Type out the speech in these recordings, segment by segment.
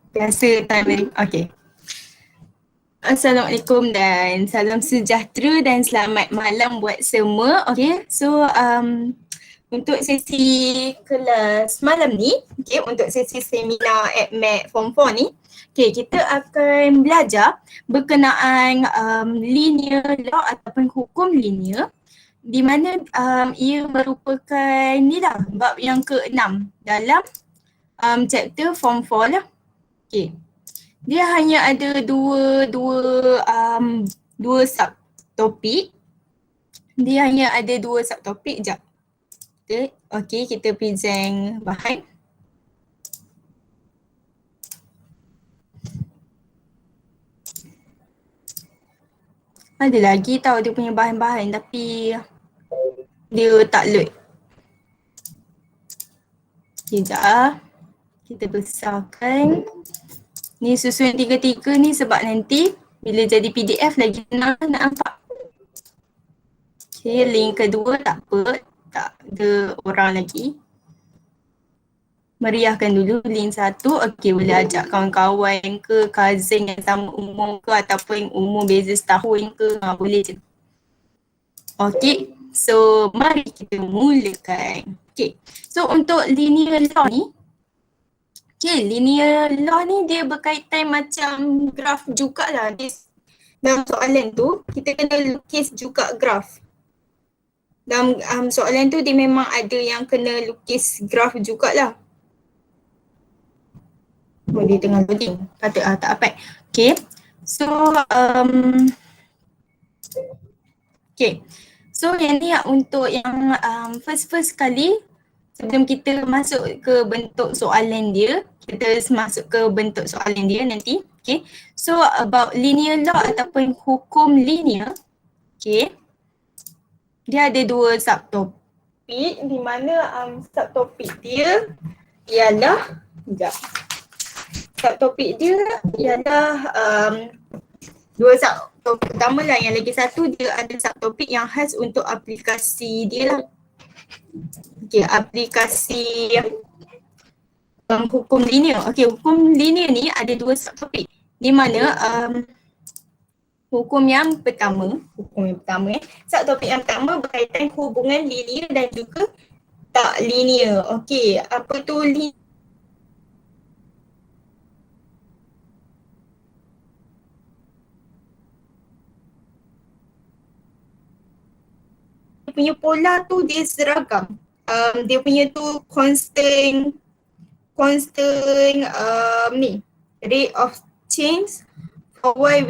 Biasa timing. Okay. Assalamualaikum dan salam sejahtera dan selamat malam buat semua. Okay, so untuk sesi kelas malam ni, okay, untuk sesi seminar AdMed Form 4 ni, okay, kita akan belajar berkenaan linear law ataupun hukum linear, di mana ia merupakan ni lah bab yang ke-6 dalam chapter Form 4 lah. Okay. Dia hanya ada dua subtopik. Dia hanya ada dua subtopik. Sekejap. Okay, kita present bahan. Ada lagi tau dia punya bahan-bahan tapi dia tak load. Sekejap. Kita besarkan. Ni susun 3-3 ni sebab nanti bila jadi PDF lagi senang nak nampak. Okay, link kedua tak apa, tak ada orang lagi. Meriahkan dulu link 1. Okay, boleh ajak kawan-kawan ke, cousin yang sama umur ke ataupun umur beza setahun ke, boleh je. Okay, so mari kita mulakan. Okay, so untuk linear law ni, okay, linear law ni dia berkaitan macam graf jugalah. Dalam soalan tu, kita kena lukis juga graf. Dalam soalan tu dia memang ada yang kena lukis graf jugalah. Oh, dia tengah loading. Patut tak apa. Okay, so okay. So yang ni untuk yang first kali sebelum kita masuk ke bentuk soalan dia, kita masuk ke bentuk soalan dia nanti. Okay, so about linear law ataupun hukum linear, okay, dia ada dua subtopik di mana subtopik dia ialah, subtopik dia ialah dua subtopik pertama lah, yang lagi satu dia ada subtopik yang khas untuk aplikasi dia lah. Okay, aplikasi hukum linear. Okay, hukum linear ni ada dua subtopik di mana hukum yang pertama, subtopik yang pertama berkaitan hubungan linear dan juga tak linear. Okay, apa tu linear? Dia punya pola tu dia seragam. Dia punya tu constant ni, rate of change for y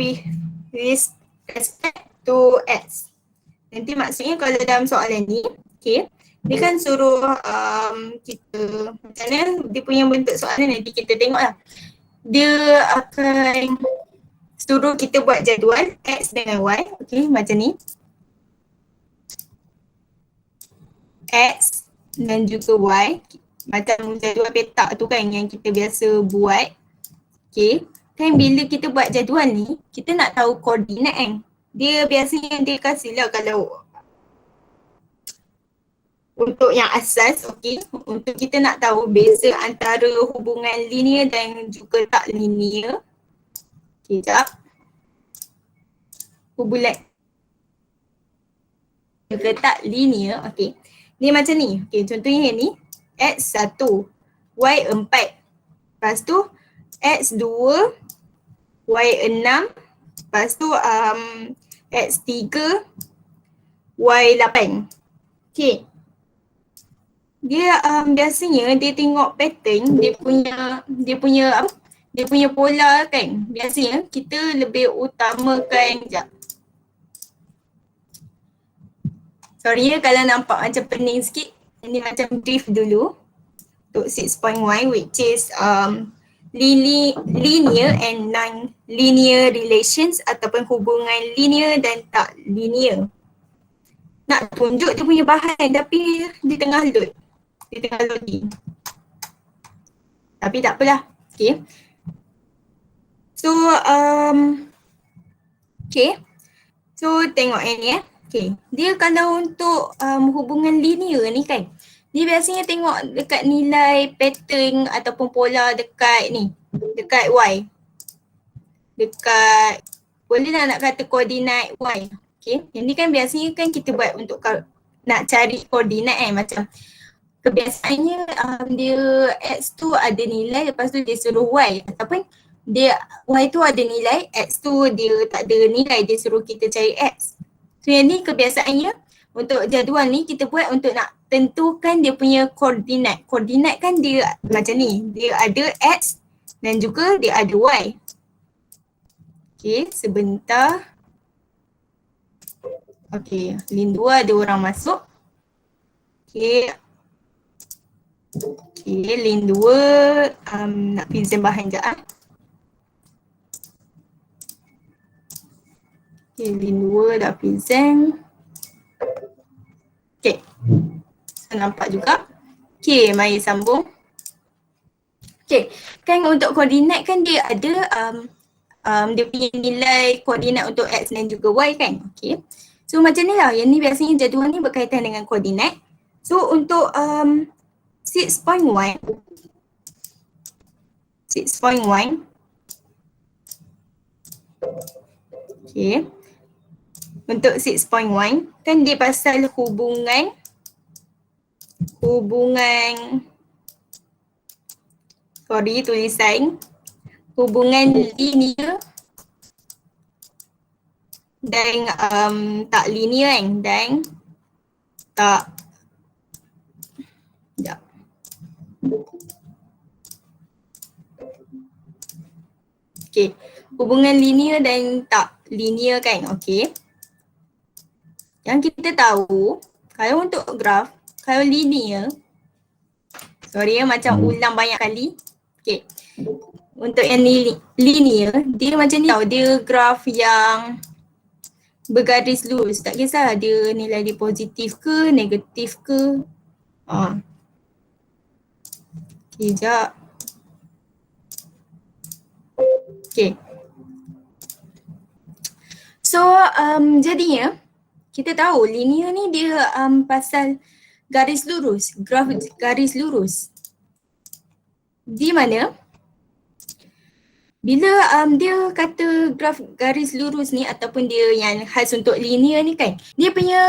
with respect to x. Nanti maksudnya kalau dalam soalan ni, okay, dia kan suruh kita, macam mana dia punya bentuk soalan nanti kita tengok lah. Dia akan suruh kita buat jadual x dengan y, okay, macam ni. X dan juga Y, macam jadual petak tu kan yang kita biasa buat. Okay, kan bila kita buat jadual ni, kita nak tahu koordinat kan. Dia biasanya dia kasih lah kalau untuk yang asas, okay, untuk kita nak tahu beza antara hubungan linear dan juga tak linear. Okay, sekejap. Hubungan juga tak linear, okay. Ni macam ni, okay, contohnya ni X1, Y4, lepas tu X2, Y6, lepas tu X3, Y8. Okay, dia biasanya dia tengok pattern, dia punya pola kan. Biasanya kita lebih utamakan, sorry ya kalau nampak macam pening sikit. Ini macam brief dulu untuk 6.1 which is linear and non-linear relations ataupun hubungan linear dan tak linear. Nak tunjuk dia punya bahan tapi dia tengah load. Dia tengah loading. Tapi tak apalah. Okay. So okay. So tengok ni okay, dia kalau untuk hubungan linear ni kan, dia biasanya tengok dekat nilai pattern ataupun pola dekat ni, dekat Y. Dekat, bolehlah nak kata koordinat Y. Okay, yang ni kan biasanya kan kita buat untuk nak cari koordinat macam kebiasaannya dia X tu ada nilai, lepas tu dia suruh Y, ataupun dia Y tu ada nilai, X tu dia tak ada nilai, dia suruh kita cari X. So yang ni kebiasaannya untuk jadual ni kita buat untuk nak tentukan dia punya koordinat. Koordinat kan dia macam ni, dia ada X dan juga dia ada Y. Okay, sebentar. Okay, lin 2 ada orang masuk. Okay. Okay, lin 2 nak present bahan sekejap ah. Okay, lin 2 dah present. Okay, so nampak juga. Okay, mari sambung. Okay, kan untuk koordinat kan dia ada dia punya nilai koordinat untuk X dan juga Y kan. Okay, so macam ni lah, yang ni biasanya jadual ni berkaitan dengan koordinat. So untuk 6.1 okay, untuk 6.1 kan dia pasal hubungan tulisan hubungan linear dan tak linear kan, dan tak okay, hubungan linear dan tak linear kan. Okay, yang kita tahu kalau untuk graf, kalau linear, sorry macam ulang banyak kali. Okay, untuk yang linear, dia macam ni tau, dia graf yang bergaris lurus, tak kisah dia nilai dia positif ke negatif ke. Okay, sekejap. Okay, so jadinya kita tahu linear ni dia pasal garis lurus, graf garis lurus. Di mana bila dia kata graf garis lurus ni ataupun dia yang khas untuk linear ni kan, dia punya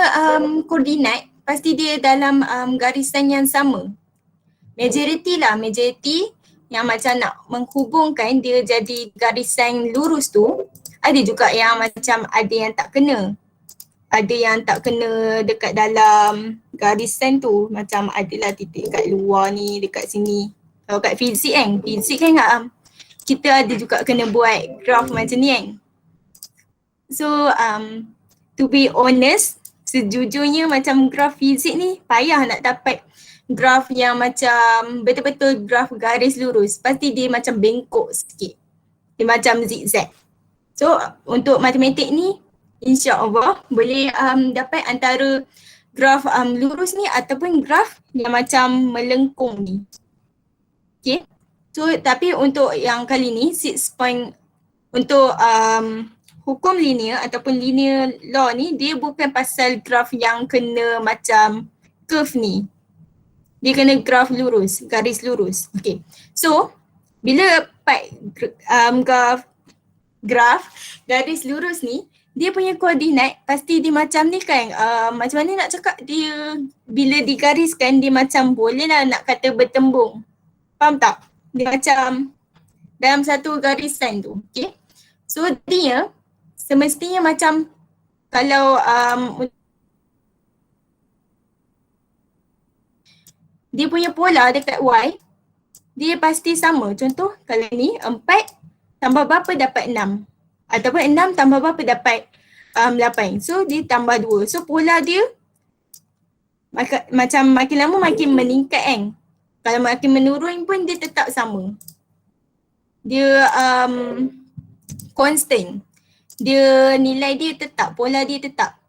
koordinat pasti dia dalam garisan yang sama. Majority yang macam nak menghubungkan dia jadi garisan lurus tu, ada juga yang macam ada yang tak kena. Ada yang tak kena dekat dalam garisan tu, macam adalah titik kat luar ni, dekat sini. Kalau kat fizik kan, kita ada juga kena buat graf macam ni kan. So to be honest, sejujurnya macam graf fizik ni payah nak dapat graf yang macam betul-betul graf garis lurus. Pasti dia macam bengkok sikit. Dia macam zigzag. So untuk matematik ni insya-Allah boleh dapat antara graf lurus ni ataupun graf yang macam melengkung ni. Okay. So tapi untuk yang kali ni untuk hukum linear ataupun linear law ni, dia bukan pasal graf yang kena macam curve ni. Dia kena graf lurus, garis lurus. Okay. So bila graf garis lurus ni, dia punya koordinat pasti dia macam ni kan. Macam mana nak cakap, dia bila digariskan dia macam boleh lah nak kata bertembung. Faham tak? Dia macam dalam satu garisan tu. Okay. So dia semestinya macam kalau dia punya pola dekat Y, dia pasti sama. Contoh kalau ni 4 tambah berapa dapat 6. Ataupun 6 tambah berapa dapat 8. So dia tambah 2. So pola dia macam makin lama makin meningkat kan. Kalau makin menurun pun dia tetap sama. Dia constant. Dia nilai dia tetap, pola dia tetap.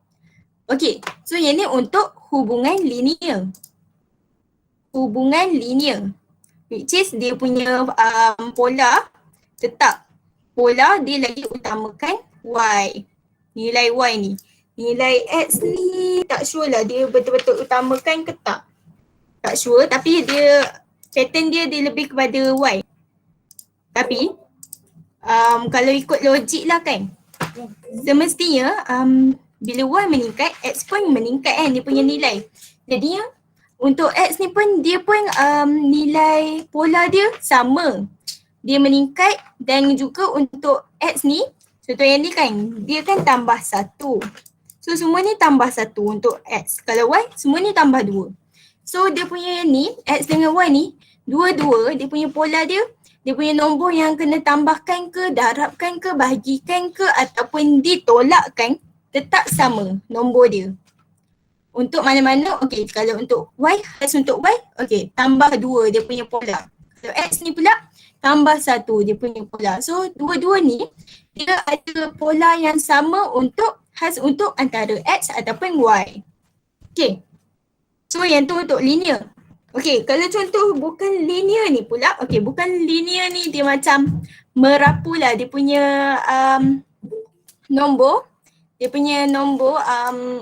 Okay, so yang ni untuk hubungan linear. Hubungan linear, which is dia punya pola tetap. Pola dia lagi utamakan Y. Nilai Y ni. Nilai X ni tak sure lah dia betul-betul utamakan ke tak. Tak sure, tapi dia pattern dia lebih kepada Y. Tapi kalau ikut logik lah kan, semestinya bila Y meningkat, X pun meningkat kan dia punya nilai. Jadi untuk X ni pun dia pun nilai pola dia sama. Dia meningkat dan juga untuk X ni, contoh yang ni kan, dia kan tambah 1. So semua ni tambah 1 untuk X. Kalau Y, semua ni tambah 2. So dia punya ni, X dengan Y ni, dua-dua dia punya pola dia punya nombor yang kena tambahkan ke, darabkan ke, bahagikan ke ataupun ditolakkan tetap sama nombor dia. Untuk mana-mana, okey, kalau untuk Y, khas untuk Y, okey, tambah 2 dia punya pola. Kalau X ni pula, tambah 1 dia punya pola. So dua-dua ni, dia ada pola yang sama untuk khas untuk antara X ataupun Y. Okey, so yang tu untuk linear. Okey, kalau contoh bukan linear ni pula, okey, bukan linear ni dia macam merapu lah dia punya nombor. Dia punya nombor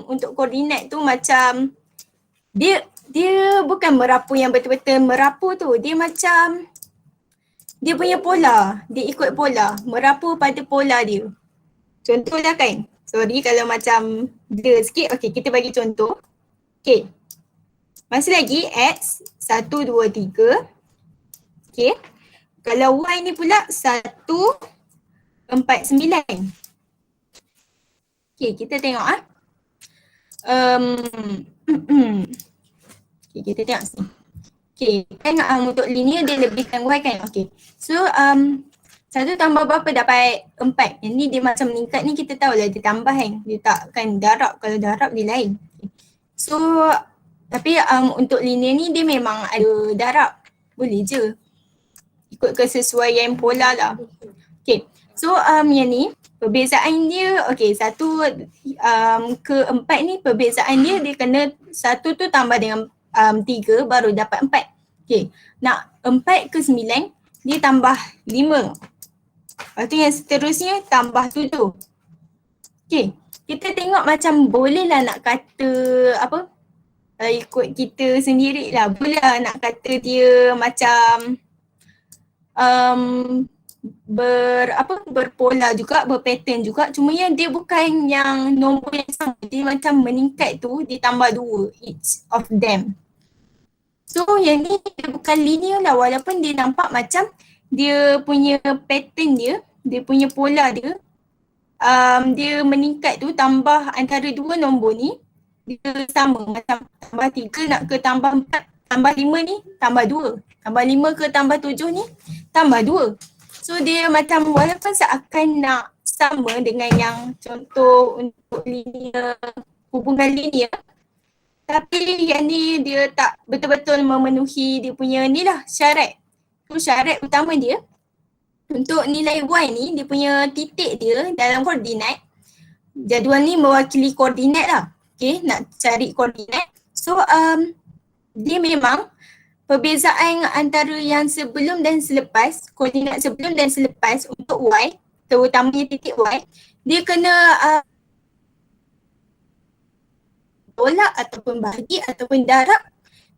untuk koordinat tu macam dia bukan merapu yang betul-betul merapu tu. Dia macam dia punya pola, dia ikut pola, merapu pada pola dia. Contoh lah kan. Sorry kalau macam blur sikit. Okey, kita bagi contoh. Okey. Masih lagi X 1, 2, 3. Okey. Kalau Y ni pula 1, 4, 9. Okay, kita tengok okay, kita tengok sini. Okay, kan untuk linear dia lebihkan Y kan. Okay, so 1 tambah berapa dapat 4. Yang ni dia macam meningkat ni kita tahu lah dia tambah kan. Dia takkan darab, kalau darab dia lain. Okay. So tapi untuk linear ni dia memang ada darab. Boleh je. Ikut kesesuaian pola lah. Okay, so yang ni perbezaan dia, okey, 1 ke 4 ni perbezaan dia kena 1 tu tambah dengan 3 baru dapat 4. Okey, nak 4 ke 9 dia tambah 5. Lepas tu yang seterusnya tambah 7. Okey, kita tengok macam boleh lah nak kata apa, ikut kita sendiri lah, boleh lah nak kata dia macam berpola juga, berpattern juga, cuma yang dia bukan yang nombor yang sama, dia macam meningkat tu dia tambah 2 each of them. So yang ni dia bukan linear lah, walaupun dia nampak macam dia punya pattern dia punya pola dia dia meningkat tu tambah antara 2 nombor ni dia sama, macam tambah 3 nak ke tambah 4, tambah 5 ni tambah 2, tambah 5 ke tambah 7 ni tambah 2. So dia macam walaupun seakan nak sama dengan yang contoh untuk linear, hubungan linear, tapi yang ni dia tak betul-betul memenuhi dia punya ni lah syarat. Tu syarat utama dia untuk nilai Y ni, dia punya titik dia dalam koordinat. Jadual ni mewakili koordinat lah. Okay, nak cari koordinat. So dia memang perbezaan antara yang sebelum dan selepas, koordinat sebelum dan selepas untuk Y, terutamanya titik Y, dia kena tolak ataupun bahagi ataupun darab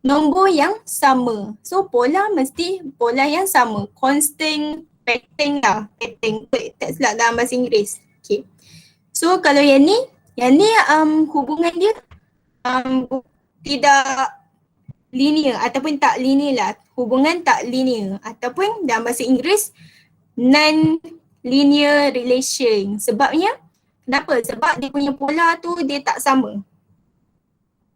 nombor yang sama. So pola mesti pola yang sama, constant pattern lah, pattern, tak silap dalam bahasa Inggeris. Okay. So kalau yang ni hubungan dia tidak linear ataupun tak linear lah, hubungan tak linear ataupun dalam bahasa Inggeris non-linear relation. Sebabnya, kenapa? Sebab dia punya pola tu dia tak sama.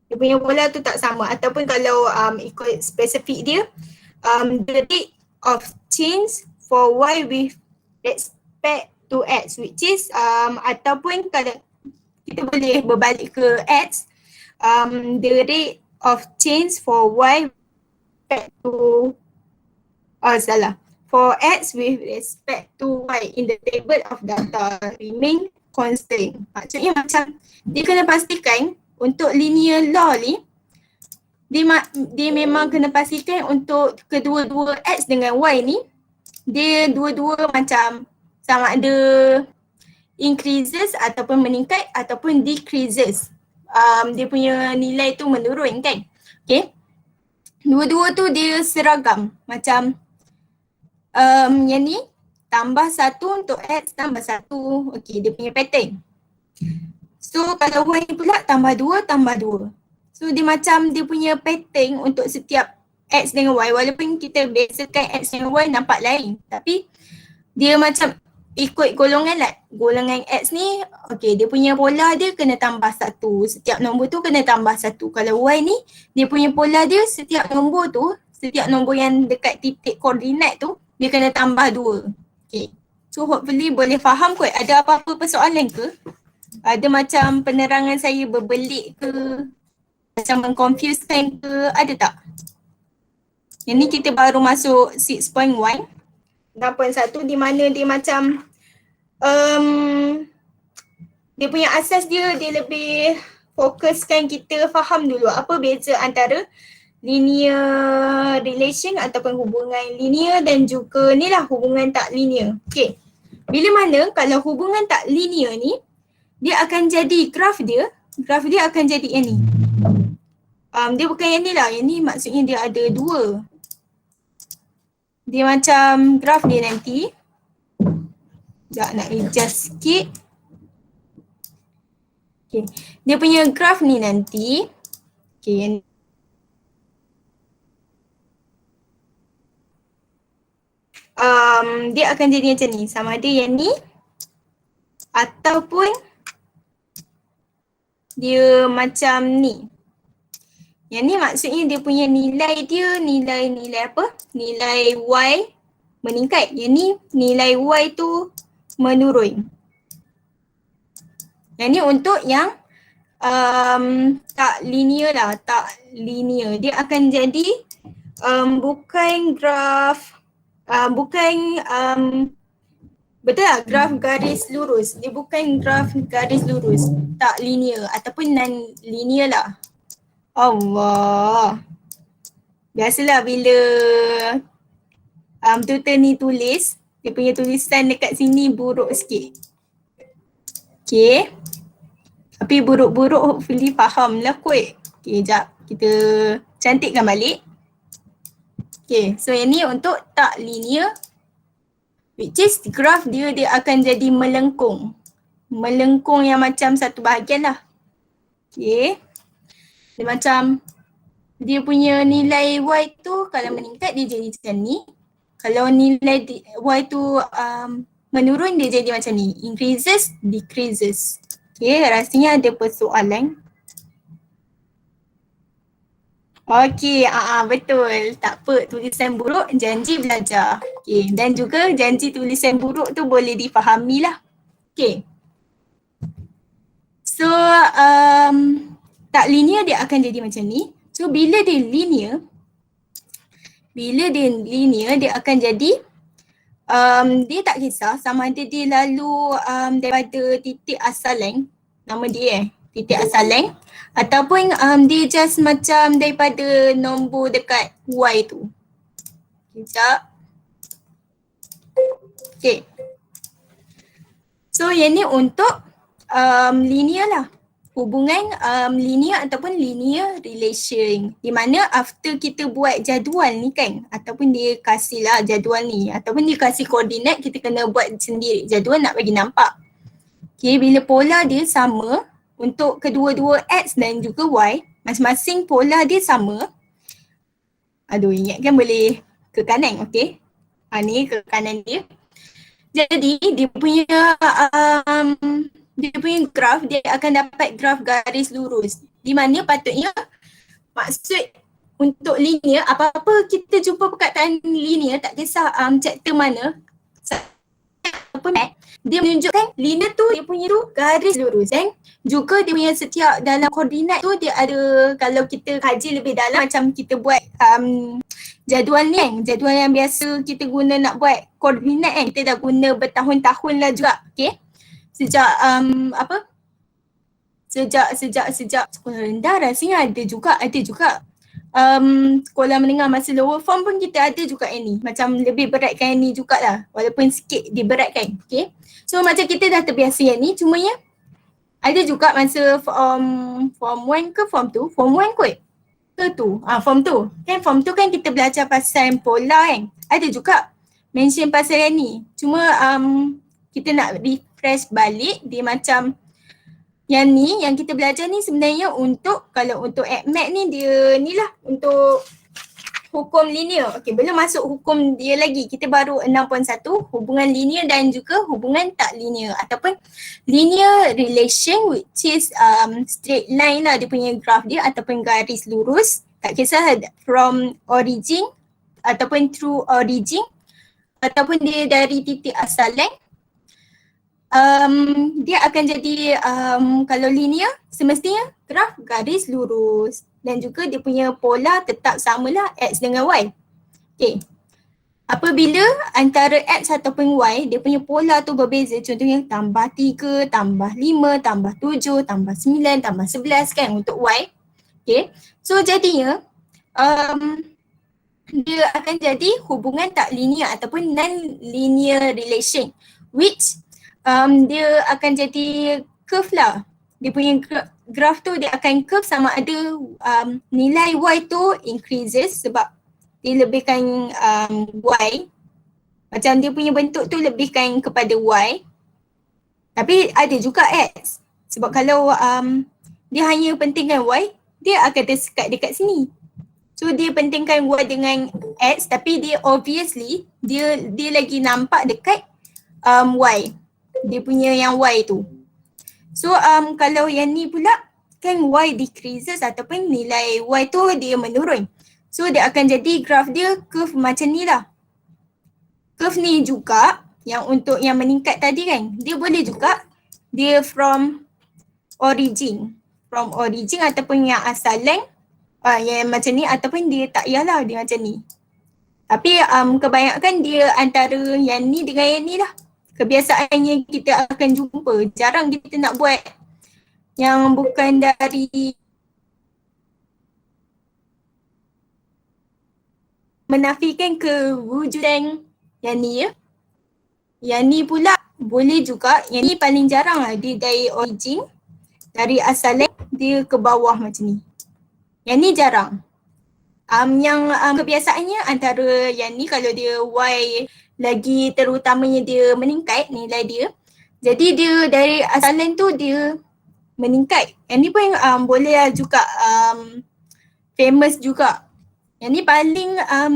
Dia punya pola tu tak sama, ataupun kalau ikut spesifik dia, the rate of change for Y with respect to X, which is ataupun kalau kita boleh berbalik ke X, the rate of change for Y respect to for X with respect to Y in the table of data remain constant. Maksudnya macam dia kena pastikan untuk linear law ni dia memang kena pastikan untuk kedua-dua X dengan Y ni dia dua-dua macam sama ada increases ataupun meningkat ataupun decreases. Dia punya nilai tu menurun kan. Okay. Dua-dua tu dia seragam macam yang ni tambah 1 untuk X tambah 1. Okey, dia punya pattern. So kalau Y pula tambah 2 tambah 2. So dia macam dia punya pattern untuk setiap X dengan Y, walaupun kita bezakan X dengan Y nampak lain, tapi dia macam ikut golongan lah. Golongan X ni, okey, dia punya pola dia kena tambah 1. Setiap nombor tu kena tambah 1. Kalau Y ni, dia punya pola dia setiap nombor tu, setiap nombor yang dekat titik koordinat tu, dia kena tambah 2. Okay. So hopefully boleh faham kot. Ada apa-apa persoalan ke? Ada macam penerangan saya berbelit ke? Macam mengconfusekan ke? Ada tak? Yang ni kita baru masuk 6.1. 6.1 di mana dia macam dia punya asas dia lebih fokuskan kita faham dulu apa beza antara linear relation ataupun hubungan linear dan juga ni lah hubungan tak linear. Okay. Bila mana kalau hubungan tak linear ni, dia akan jadi graf dia akan jadi yang ni. Dia bukan yang ni lah, yang ni maksudnya dia ada 2. Dia macam graf dia nanti. Sekejap nak adjust sikit. Okay. Dia punya graf ni nanti. Okay, yang dia akan jadi macam ni, sama ada yang ni ataupun dia macam ni. Yang ni maksudnya dia punya nilai dia, nilai apa? Nilai Y meningkat. Yang ni nilai Y tu menurun. Yang ni untuk yang tak linear lah, tak linear. Dia akan jadi bukan graf betul lah, graf garis lurus. Dia bukan graf garis lurus, tak linear ataupun non linear lah. Allah. Biasalah bila tutor ni tulis, dia punya tulisan dekat sini buruk sikit. Okay. Tapi buruk-buruk hopefully faham lah kot. Okay, jap. Kita cantikkan balik. Okay, so yang ni untuk tak linear. Which is graph dia akan jadi melengkung. Melengkung yang macam satu bahagian lah. Okay. Dia macam dia punya nilai Y tu kalau meningkat dia jadi macam ni. Kalau nilai Y tu menurun dia jadi macam ni. Increases, decreases. Okay, rasanya ada persoalan. Okay, betul. Tak apa, tulisan buruk janji belajar. Okay, dan juga janji tulisan buruk tu boleh difahami lah. Okay. So, tak linear dia akan jadi macam ni. So, bila dia linear, dia akan jadi, dia tak kisah sama ada dia lalu daripada titik asalan, nama dia titik asalan, ataupun dia just macam daripada nombor dekat Y tu. Sekejap. Okay. So yang ni untuk linear lah. Hubungan linear ataupun linear relation. Di mana after kita buat jadual ni kan, ataupun dia kasih lah jadual ni, ataupun dia kasih koordinat, kita kena buat sendiri jadual nak bagi nampak. Okay, bila pola dia sama, untuk kedua-dua X dan juga Y, masing-masing pola dia sama. Aduh, ingatkan boleh ke kanan, okay. Ni ke kanan dia. Jadi dia punya graf, dia akan dapat graf garis lurus. Di mana patutnya maksud untuk linear, apa-apa kita jumpa perkataan linear, tak kisah chapter mana, dia menunjukkan linear tu dia punya tu garis lurus kan. Juga dia punya setiap dalam koordinat tu dia ada, kalau kita kaji lebih dalam macam kita buat jadual ni kan, jadual yang biasa kita guna nak buat koordinat kan, kita dah guna bertahun-tahun lah juga, okay. Sejak sejak sekolah rendah rasanya ada juga sekolah menengah masa lower form pun kita ada juga yang ni, macam lebih beratkan yang ni jugalah, walaupun sikit diberatkan, okay. So macam kita dah terbiasa yang ni, cumanya ada juga masa form 1 ke form 2, form 1 kot ke tu, form 2 kan, form 2 kan kita belajar pasal pola kan, ada juga mention pasal yang ni. Cuma kita nak refresh balik, dia macam yang ni, yang kita belajar ni sebenarnya untuk, kalau untuk ADMAT ni dia ni lah untuk hukum linear. Okey, belum masuk hukum dia lagi. Kita baru 6.1 hubungan linear dan juga hubungan tak linear ataupun linear relation which is straight line lah dia punya graph dia ataupun garis lurus. Tak kisah from origin ataupun through origin ataupun dia dari titik asalan. Dia akan jadi kalau linear semestinya graf garis lurus dan juga dia punya pola tetap samalah X dengan Y. Okay. Apabila antara X ataupun Y dia punya pola tu berbeza, contohnya tambah 3, tambah 5, tambah 7, tambah 9, tambah 11 kan untuk Y. Okay. So jadinya dia akan jadi hubungan tak linear ataupun non-linear relation which dia akan jadi curve lah. Dia punya graph tu dia akan curve sama ada nilai Y tu increases sebab dia lebihkan Y. Macam dia punya bentuk tu lebihkan kepada Y. Tapi ada juga X. Sebab kalau dia hanya pentingkan Y, dia akan tersekat dekat sini. So dia pentingkan Y dengan X tapi dia obviously dia lagi nampak dekat Y. Dia punya yang Y tu. So kalau yang ni pula kan Y decreases ataupun nilai Y tu dia menurun. So dia akan jadi graph dia curve macam ni lah. Curve ni juga yang untuk yang meningkat tadi kan, dia boleh juga dia from origin. From origin ataupun yang asalan yang macam ni ataupun dia tak payahlah dia macam ni. Tapi kebanyakan dia antara yang ni dengan yang ni lah. Kebiasaannya kita akan jumpa. Jarang kita nak buat yang bukan dari menafikan kewujudan yang ni ya. Yang ni pula boleh juga, yang ni paling jarang lah dia dari origin, dari asalan dia ke bawah macam ni. Yang ni jarang. Yang kebiasaannya antara yang ni kalau dia Y lagi terutamanya dia meningkat nilai dia. Jadi dia dari asalan tu dia meningkat. Yang ni pun boleh lah juga famous juga. Yang ni paling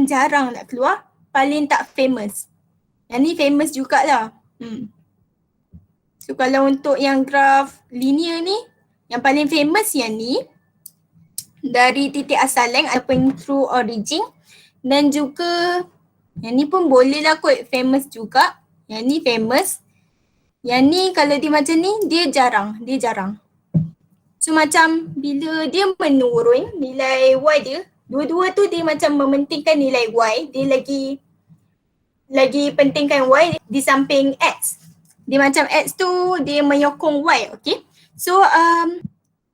jarang nak keluar, paling tak famous. Yang ni famous jugalah. So kalau untuk yang graph linear ni, yang paling famous yang ni dari titik asalan ataupun through origin dan juga yang ni pun boleh lah kot famous juga. Yang ni famous. Yang ni kalau dia macam ni dia jarang. So macam bila dia menurun nilai Y dia, dua-dua tu dia macam mementingkan nilai Y. Dia lagi pentingkan Y di samping X. Dia macam X tu dia menyokong Y, okay. So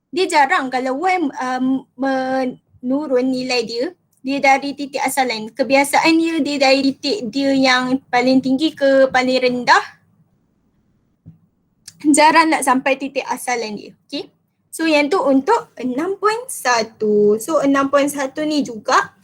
dia jarang kalau Y menurun nilai dia dari titik asalan. Kebiasaan dia dari titik dia yang paling tinggi ke paling rendah. Jarang nak sampai titik asalan dia, okay. So yang tu untuk 6.1. So 6.1 ni juga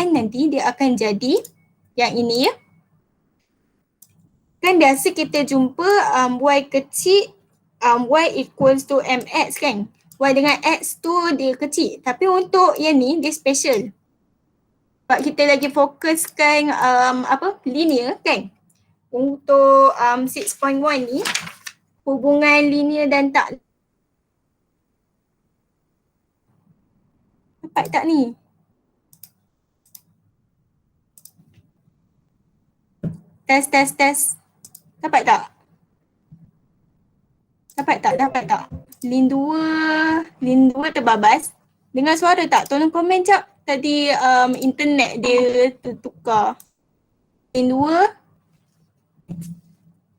nanti dia akan jadi yang ini ya. Kan biasa kita jumpa Y kecil, Y equals to MX kan. Y dengan X tu dia kecil. Tapi untuk yang ni dia special. Sebab kita lagi fokuskan linear kan. Untuk 6.1 ni hubungan linear dan tak. Dapat tak ni? Test. Dapat tak? Dapat tak? Lin 2 terbabas. Dengar suara tak? Tolong komen jap. Tadi internet dia tertukar. Lin 2.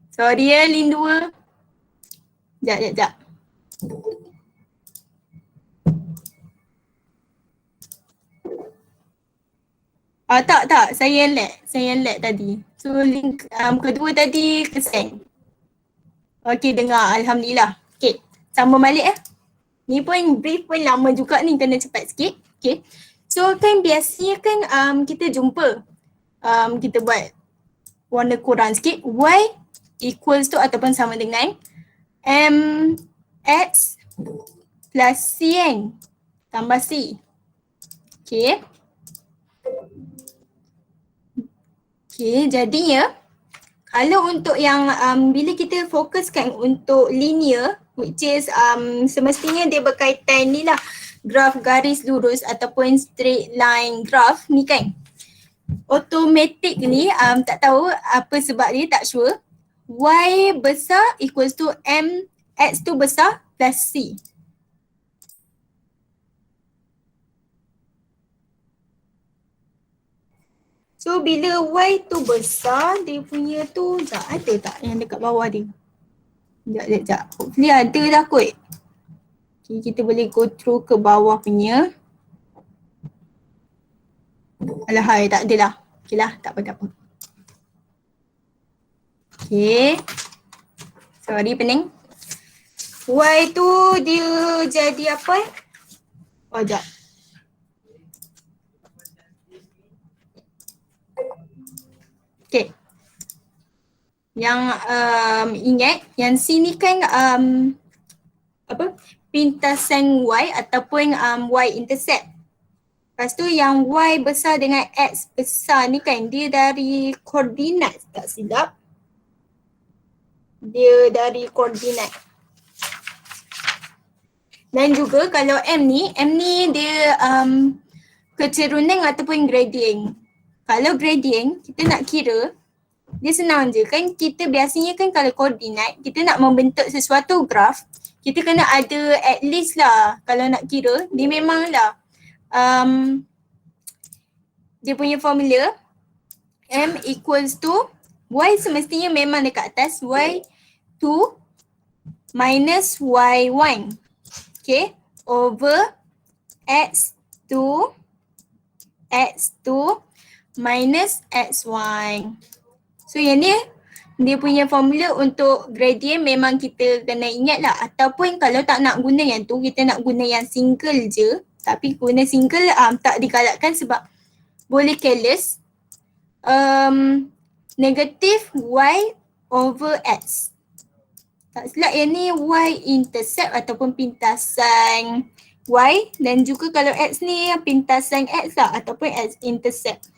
Sorry ya Lin 2. Jap. Tak. Saya yang lag tadi. So link kedua tadi keseng. Okay, dengar. Alhamdulillah. Okay, sambung balik . Ni pun brief pun lama juga ni, kena cepat sikit. Okay. So kan biasanya kan kita jumpa, kita buat warna kurang sikit. Y equals to ataupun sama dengan MX plus C kan. Tambah C. Okay. Okay, jadinya kalau untuk yang bila kita fokuskan untuk linear, which is semestinya dia berkaitan ni lah, graf garis lurus ataupun straight line graph ni kan, automatically tak tahu apa sebab dia, tak sure, Y besar equals to MX tu besar plus C. So bila Y tu besar, dia punya tu ada tak yang dekat bawah dia? Sekejap. Hopefully ada lah kot. Okay, kita boleh go through ke bawah punya. Alahai, tak ada lah. Okay lah, tak apa. Okay. Sorry pening. Y tu dia jadi apa ? Oh, sekejap. Okay. Yang ingat yang sini kan pintasan Y ataupun Y intercept. Lepas tu yang Y besar dengan X besar ni kan, dia dari koordinat, tak silap. Dia dari koordinat. Dan juga kalau M ni dia kecerunan ataupun gradient. Kalau gradient, kita nak kira, dia senang je kan. Kita biasanya kan kalau koordinat, kita nak membentuk sesuatu graf, kita kena ada at least lah, kalau nak kira, dia memang lah dia punya formula M equals to Y semestinya memang dekat atas, Y2 minus Y1, okay, over X2 minus X1. So yang ni dia punya formula untuk gradient memang kita kena ingat lah. Ataupun kalau tak nak guna yang tu, kita nak guna yang single je. Tapi guna single tak digalakkan sebab boleh careless. Negatif Y over X. Tak silap yang ni Y intercept ataupun pintasan Y, dan juga kalau X ni pintasan X lah ataupun X intercept.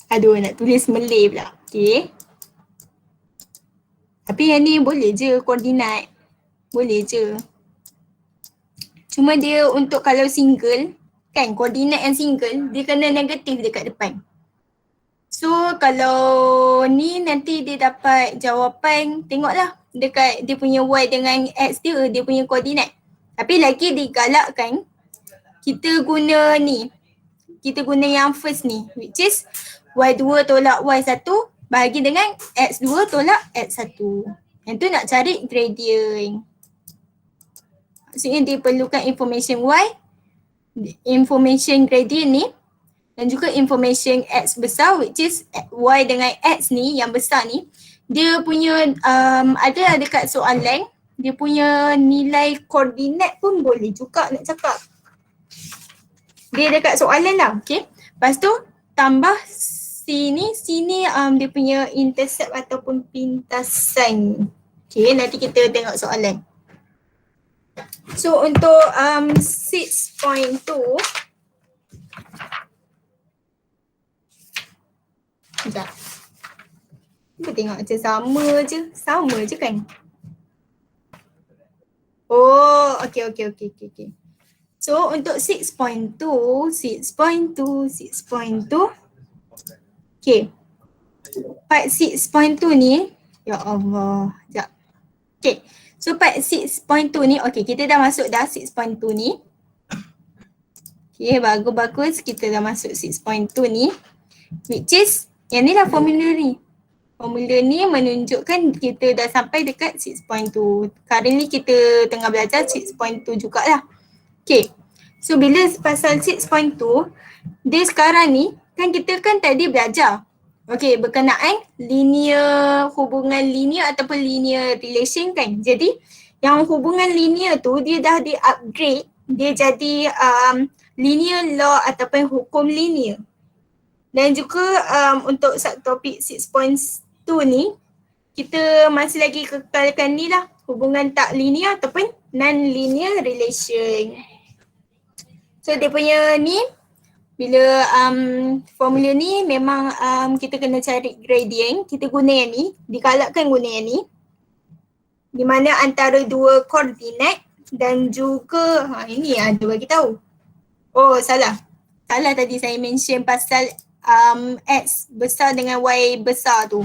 Aduh, nak tulis Malay pula. Okay. Tapi yang ni boleh je koordinat. Boleh je. Cuma dia untuk kalau single, kan koordinat yang single, dia kena negatif dekat depan. So kalau ni nanti dia dapat jawapan, tengoklah dekat dia punya Y dengan X dia punya koordinat. Tapi lagi digalakkan, kita guna ni. Kita guna yang first ni, which is Y2 tolak Y1 bahagi dengan X2 tolak X1. Yang tu nak cari gradient. Maksudnya dia perlukan information Y, information gradient ni, dan juga information X besar, which is Y dengan X ni yang besar ni. Dia punya ada dekat soalan, dia punya nilai koordinat pun boleh juga nak cakap. Dia dekat soalan lah, okay. Lepas tu tambah C ni dia punya intercept ataupun pintasan. Okay, nanti kita tengok soalan. So untuk 6.2, sekejap. Kita tengok macam sama je kan. Oh, okay. So untuk 6.2, okay. Part 6.2 ni, ya Allah, sekejap. Okay, so part 6.2 ni, okay, kita dah masuk dah 6.2 ni. Okay, bagus, kita dah masuk 6.2 ni. Which is, yang ni lah formula ni. Formula ni menunjukkan kita dah sampai dekat 6.2. Currently kita tengah belajar 6.2 jugalah. Okay, so bila pasal 6.2, dia sekarang ni, kan kita kan tadi belajar Okey, berkenaan linear, hubungan linear ataupun linear relation kan. Jadi yang hubungan linear tu dia dah di-upgrade, dia jadi linear law ataupun hukum linear. Dan juga untuk subtopik 6.2 ni, kita masih lagi kekalkan ni lah, hubungan tak linear ataupun non-linear relation. So dia punya ni, bila formula ni memang kita kena cari gradient, kita guna yang ni, dikalakkan guna yang ni, di mana antara dua koordinat dan juga, ini ada bagi tahu. Oh salah tadi saya mention pasal X besar dengan Y besar tu.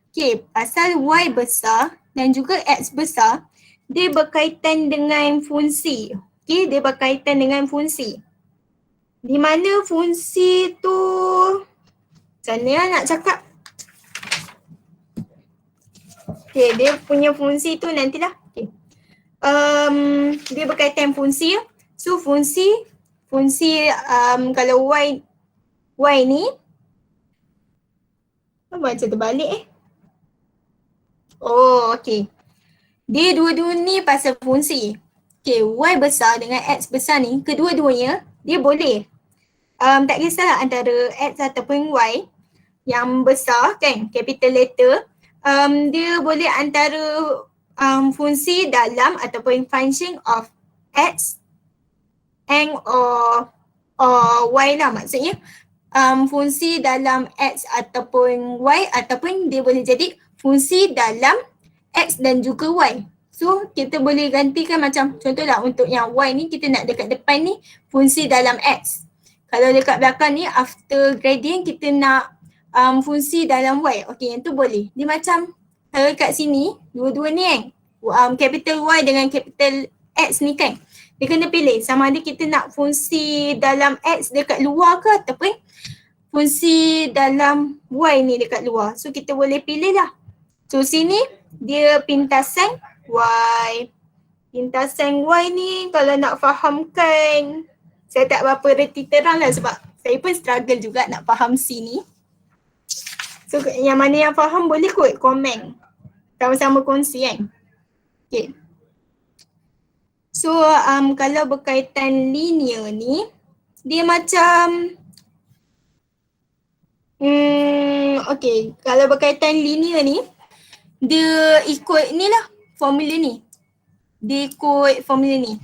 Okay, pasal Y besar dan juga X besar, dia berkaitan dengan fungsi. Okay, dia berkaitan dengan fungsi. Di mana fungsi tu, macam mana nak cakap? Okay, dia punya fungsi tu nantilah. Okay. Dia berkaitan fungsi. So fungsi kalau Y ni, macam terbalik Oh, okay. Dia dua-dua ni pasal fungsi. Okay, Y besar dengan X besar ni, kedua-duanya dia boleh. Tak kisahlah antara X ataupun Y yang besar kan, capital letter, dia boleh antara fungsi dalam ataupun function of X and or Y lah, maksudnya fungsi dalam X ataupun Y, ataupun dia boleh jadi fungsi dalam X dan juga Y. So kita boleh gantikan macam contohlah untuk yang Y ni, kita nak dekat depan ni fungsi dalam X. Kalau dekat belakang ni after gradient kita nak fungsi dalam Y. Okay, yang tu boleh. Dia macam kalau kat sini dua-dua ni kan, capital Y dengan capital X ni kan, dia kena pilih sama ada kita nak fungsi dalam X dekat luar ke ataupun fungsi dalam Y ni dekat luar. So kita boleh pilih lah. So sini dia pintasan Y. Pintasan Y ni kalau nak fahamkan, saya tak berapa reti terang lah sebab saya pun struggle juga nak faham sini. So yang mana yang faham boleh kot komen. Sama-sama kongsi kan. Okay. So kalau berkaitan linear ni, dia macam okay, kalau berkaitan linear ni, dia ikut ni lah formula ni. Dia ikut formula ni.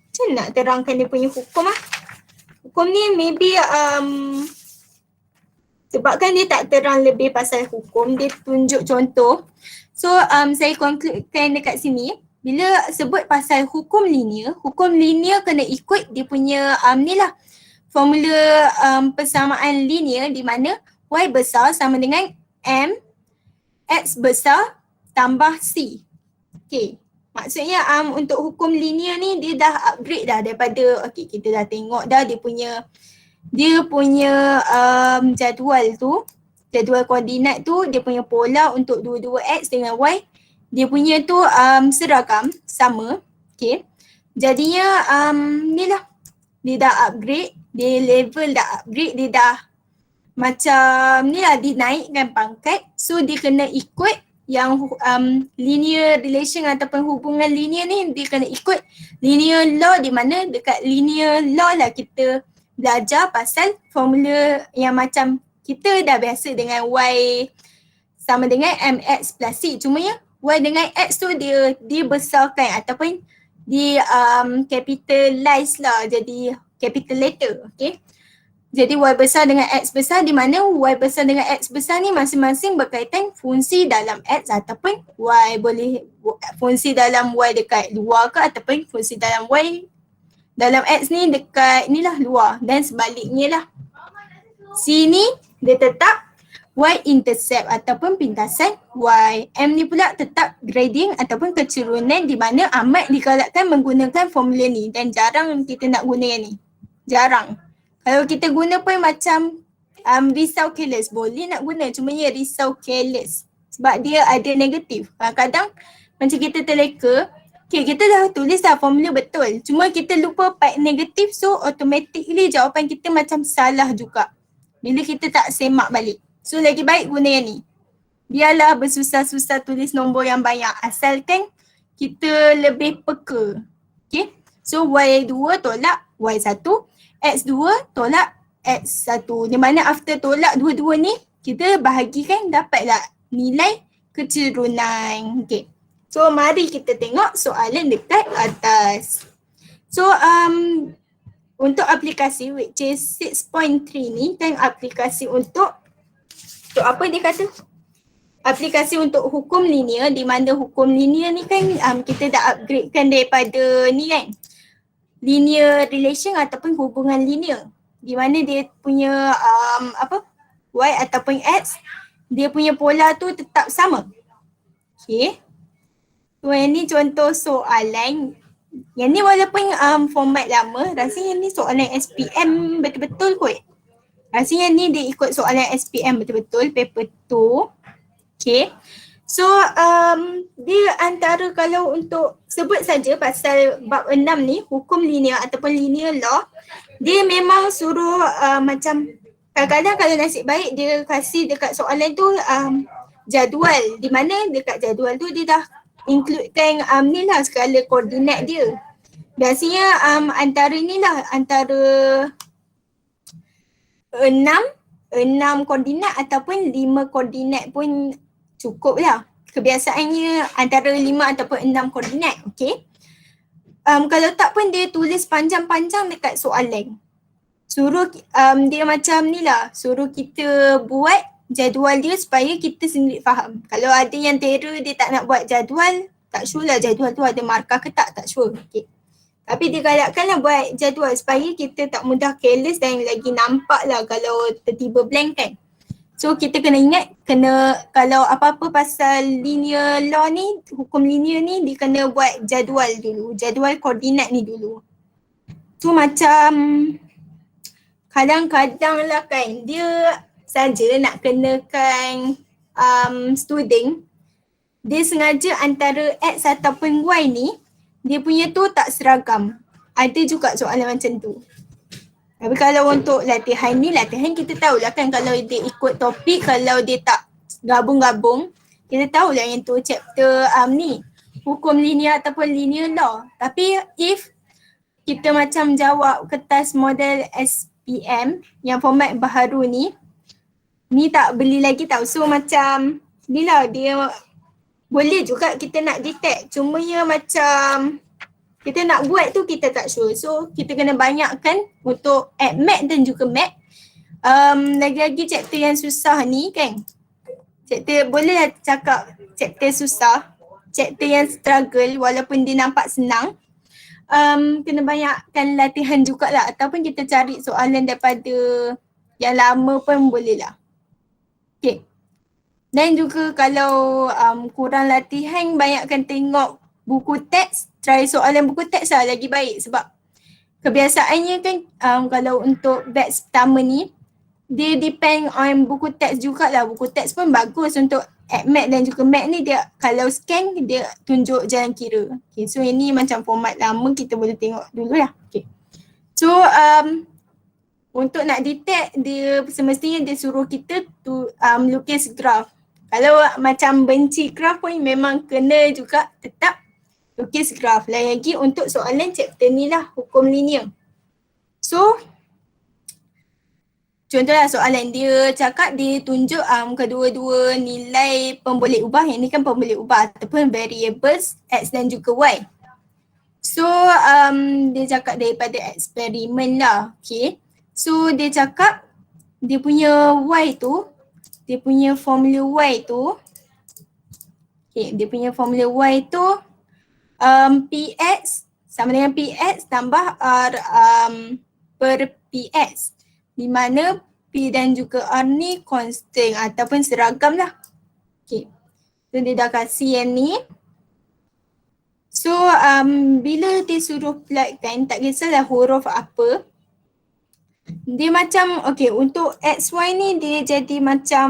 Macam nak terangkan dia punya hukum lah. Hukum ni maybe sebabkan dia tak terang lebih pasal hukum, dia tunjuk contoh. So saya concludekan dekat sini, bila sebut pasal hukum linear kena ikut dia punya ni lah, formula persamaan linear di mana Y besar sama dengan M, X besar tambah C. Okay, maksudnya untuk hukum linear ni dia dah upgrade dah daripada, okay kita dah tengok dah dia punya jadual tu, jadual koordinat tu, dia punya pola untuk dua-dua X dengan Y, dia punya tu seragam, sama. Okay, jadinya ni lah, dia dah upgrade, dia level dah upgrade, dia dah macam ni lah, dinaikkan pangkat. So dia kena ikut yang linear relation ataupun hubungan linear ni, dia kena ikut linear law, di mana dekat linear law lah kita belajar pasal formula yang macam kita dah biasa dengan Y sama dengan MX plus C. Cuma ya Y dengan X tu dia besarkan ataupun di capitalize lah, jadi capital letter. Okay, jadi Y besar dengan X besar, di mana Y besar dengan X besar ni masing-masing berkaitan fungsi dalam X ataupun Y, boleh fungsi dalam Y dekat luar ke ataupun fungsi dalam Y dalam X ni dekat ni lah luar, dan sebaliknya lah. Sini dia tetap Y intercept ataupun pintasan Y. M ni pula tetap gradient ataupun kecerunan, di mana amat digalakkan menggunakan formula ni, dan jarang kita nak guna yang ni. Jarang. Kalau kita guna pun macam risau careless, boleh nak guna, cuma ya risau careless sebab dia ada negatif. Kadang-kadang macam kita terleka, okay, kita dah tulis dah formula betul, cuma kita lupa part negatif, so automatically jawapan kita macam salah juga bila kita tak semak balik. So lagi baik guna yang ni. Biarlah bersusah-susah tulis nombor yang banyak asalkan kita lebih peka. Okay. So Y2 tolak Y1, X2 tolak X1. Di mana after tolak dua-dua ni, kita bahagikan dapatlah nilai keturunan. Okay. So mari kita tengok soalan dekat atas. So untuk aplikasi which is 6.3 ni kan aplikasi untuk apa dia kata? Aplikasi untuk hukum linear, di mana hukum linear ni kan kita dah upgradekan daripada ni kan, linear relation ataupun hubungan linear, di mana dia punya Y ataupun X, dia punya pola tu tetap sama. Okay. So yang ni contoh soalan. Yang ni walaupun format lama, rasanya ni soalan SPM betul-betul kot. Rasanya ni dia ikut soalan SPM betul-betul, paper 2. Okay. So dia antara kalau untuk sebut saja pasal bab 6 ni, hukum linear ataupun linear law, dia memang suruh macam kadang-kadang kalau nasib baik dia kasih dekat soalan tu jadual, di mana dekat jadual tu dia dah includekan ni lah skala koordinat dia. Biasanya antara ni lah, antara 6 koordinat ataupun 5 koordinat pun cukup lah. Kebiasaannya antara 5 ataupun 6 koordinat. Okay. Kalau tak pun dia tulis panjang-panjang dekat soalan. Suruh dia macam ni lah, suruh kita buat jadual dia supaya kita sendiri faham. Kalau ada yang terror dia tak nak buat jadual, tak sure lah jadual tu ada markah ke tak sure. Okay. Tapi dia galakkanlah buat jadual supaya kita tak mudah careless dan lagi nampak lah kalau tiba-tiba blank kan. So kita kena ingat, kalau apa-apa pasal linear law ni, hukum linear ni, dia kena buat jadual dulu, jadual koordinat ni dulu. So macam kadang-kadang lah kan, dia saja nak kenakan student, dia sengaja antara X ataupun Y ni, dia punya tu tak seragam. Ada juga soalan macam tu. Tapi kalau untuk latihan ni, latihan kita tahulah kan kalau dia ikut topik, kalau dia tak gabung-gabung, kita tahulah yang tu chapter ni, hukum linear ataupun linear law. Tapi if kita macam jawab kertas model SPM yang format baharu ni tak beli lagi tau. So macam ni lah, dia boleh juga kita nak detect, cuma ya macam kita nak buat tu kita tak sure. So kita kena banyakkan untuk Math dan juga Math. Lagi-lagi chapter yang susah ni kan, chapter boleh cakap chapter susah, chapter yang struggle walaupun dia nampak senang, kena banyakkan latihan jugalah, ataupun kita cari soalan daripada yang lama pun boleh lah. Okay. Dan juga kalau kurang latihan, banyakkan tengok buku teks, try soalan buku teks lah lagi baik, sebab kebiasaannya kan kalau untuk batch pertama ni, dia depend on buku teks jugalah. Buku teks pun bagus untuk Math dan juga Math ni, dia kalau scan dia tunjuk jalan kira. Okay, so ini macam format lama, kita boleh tengok dulu lah. Okay. So untuk nak detect, dia semestinya dia suruh kita tu lukis graf. Kalau macam benci graf pun memang kena juga tetap lukis graf. Lagi untuk soalan chapter ni lah, hukum linear. So contohlah soalan dia cakap dia tunjuk kedua-dua nilai pemboleh ubah. Yang ni kan pemboleh ubah ataupun variables X dan juga Y. So dia cakap daripada eksperimen lah. Okay. So dia cakap dia punya Y tu, dia punya formula Y tu, okay, dia punya formula Y tu PX sama dengan PX tambah R per PX, di mana P dan juga R ni constant ataupun seragam lah. Okay. So dia dah kasih yang ni. So bila dia suruh plug kan, tak kisahlah huruf apa, dia macam okay, untuk XY ni dia jadi macam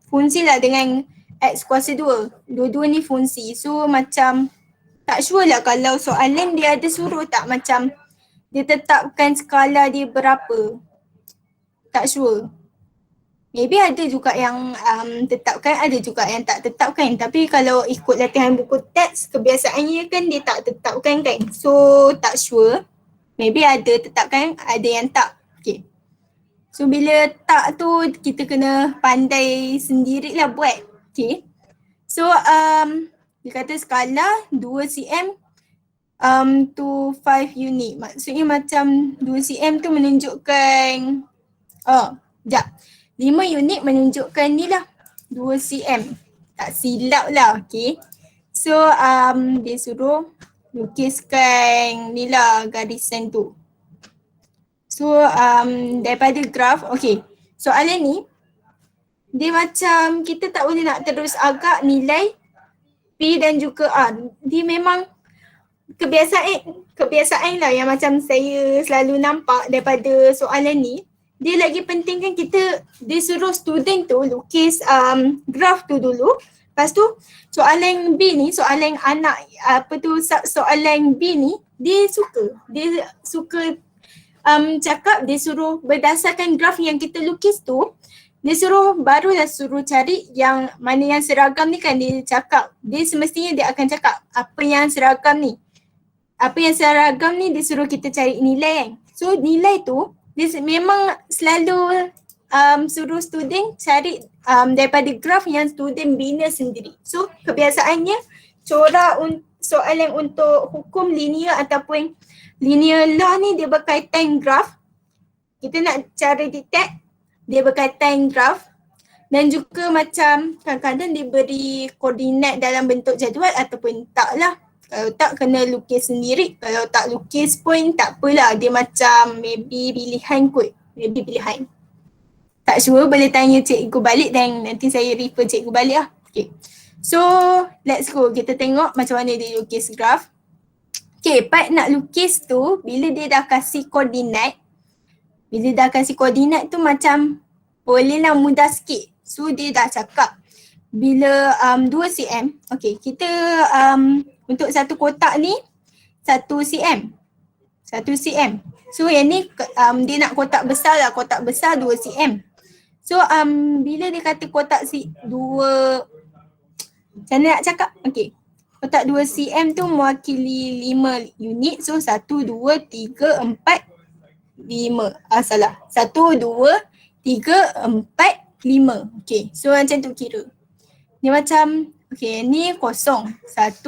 fungsi lah dengan X kuasa 2. Dua-dua ni fungsi. So macam tak sure lah kalau soalan dia ada suruh tak macam dia tetapkan skala dia berapa. Tak sure. Maybe ada juga yang tetapkan, ada juga yang tak tetapkan. Tapi kalau ikut latihan buku teks, kebiasaannya kan dia tak tetapkan kan. So tak sure. Maybe ada tetapkan, ada yang tak. Okay. So bila tak tu kita kena pandai sendirilah buat. Okay. So dia kata skala 2 cm to 5 unit. Maksudnya macam 2 cm tu menunjukkan, sekejap. 5 unit menunjukkan ni lah 2 cm. Tak silap lah, okay. So dia suruh lukiskan ni lah garisan tu. So daripada graf, okay. Soalan ni dia macam kita tak boleh nak terus agak nilai P dan juga R. Dia memang kebiasaan lah yang macam saya selalu nampak daripada soalan ni. Dia lagi penting kan kita, dia suruh student tu lukis graf tu dulu. Lepas tu soalan B ni, soalan anak soalan B ni dia suka cakap, dia suruh berdasarkan graf yang kita lukis tu, dia barulah suruh cari yang mana yang seragam ni kan dia cakap. Dia semestinya dia akan cakap apa yang seragam ni. Apa yang seragam ni dia suruh kita cari nilai kan. So nilai tu dia memang selalu suruh student cari daripada graf yang student bina sendiri. So kebiasaannya corak soalan untuk hukum linear ataupun linear law ni dia berkaitan graf. Kita nak cara detect dia berkaitan graf, dan juga macam kadang-kadang diberi koordinat dalam bentuk jadual ataupun tak lah. Kalau tak kena lukis sendiri, kalau tak lukis pun tak apalah, dia macam maybe pilihan kot, maybe pilihan. Tak sure boleh tanya cikgu balik dan nanti saya refer cikgu balik lah. Okay. So let's go, kita tengok macam mana dia lukis graf. Okay, part nak lukis tu bila dia dah kasih koordinat, tu macam bolehlah mudah sikit. So dia dah cakap bila 2 cm, okay, kita untuk satu kotak ni 1 cm. 1 cm. So yang ni dia nak kotak besar lah, kotak besar 2 cm. So bila dia kata kotak 2, macam mana nak cakap? Okay. Kotak 2 cm tu mewakili 5 unit. So 1, 2, 3, 4, 5. Salah. 1, 2, 3, 4, 5. Okay. So macam tu kira. Dia macam, okay, ni kosong. 1,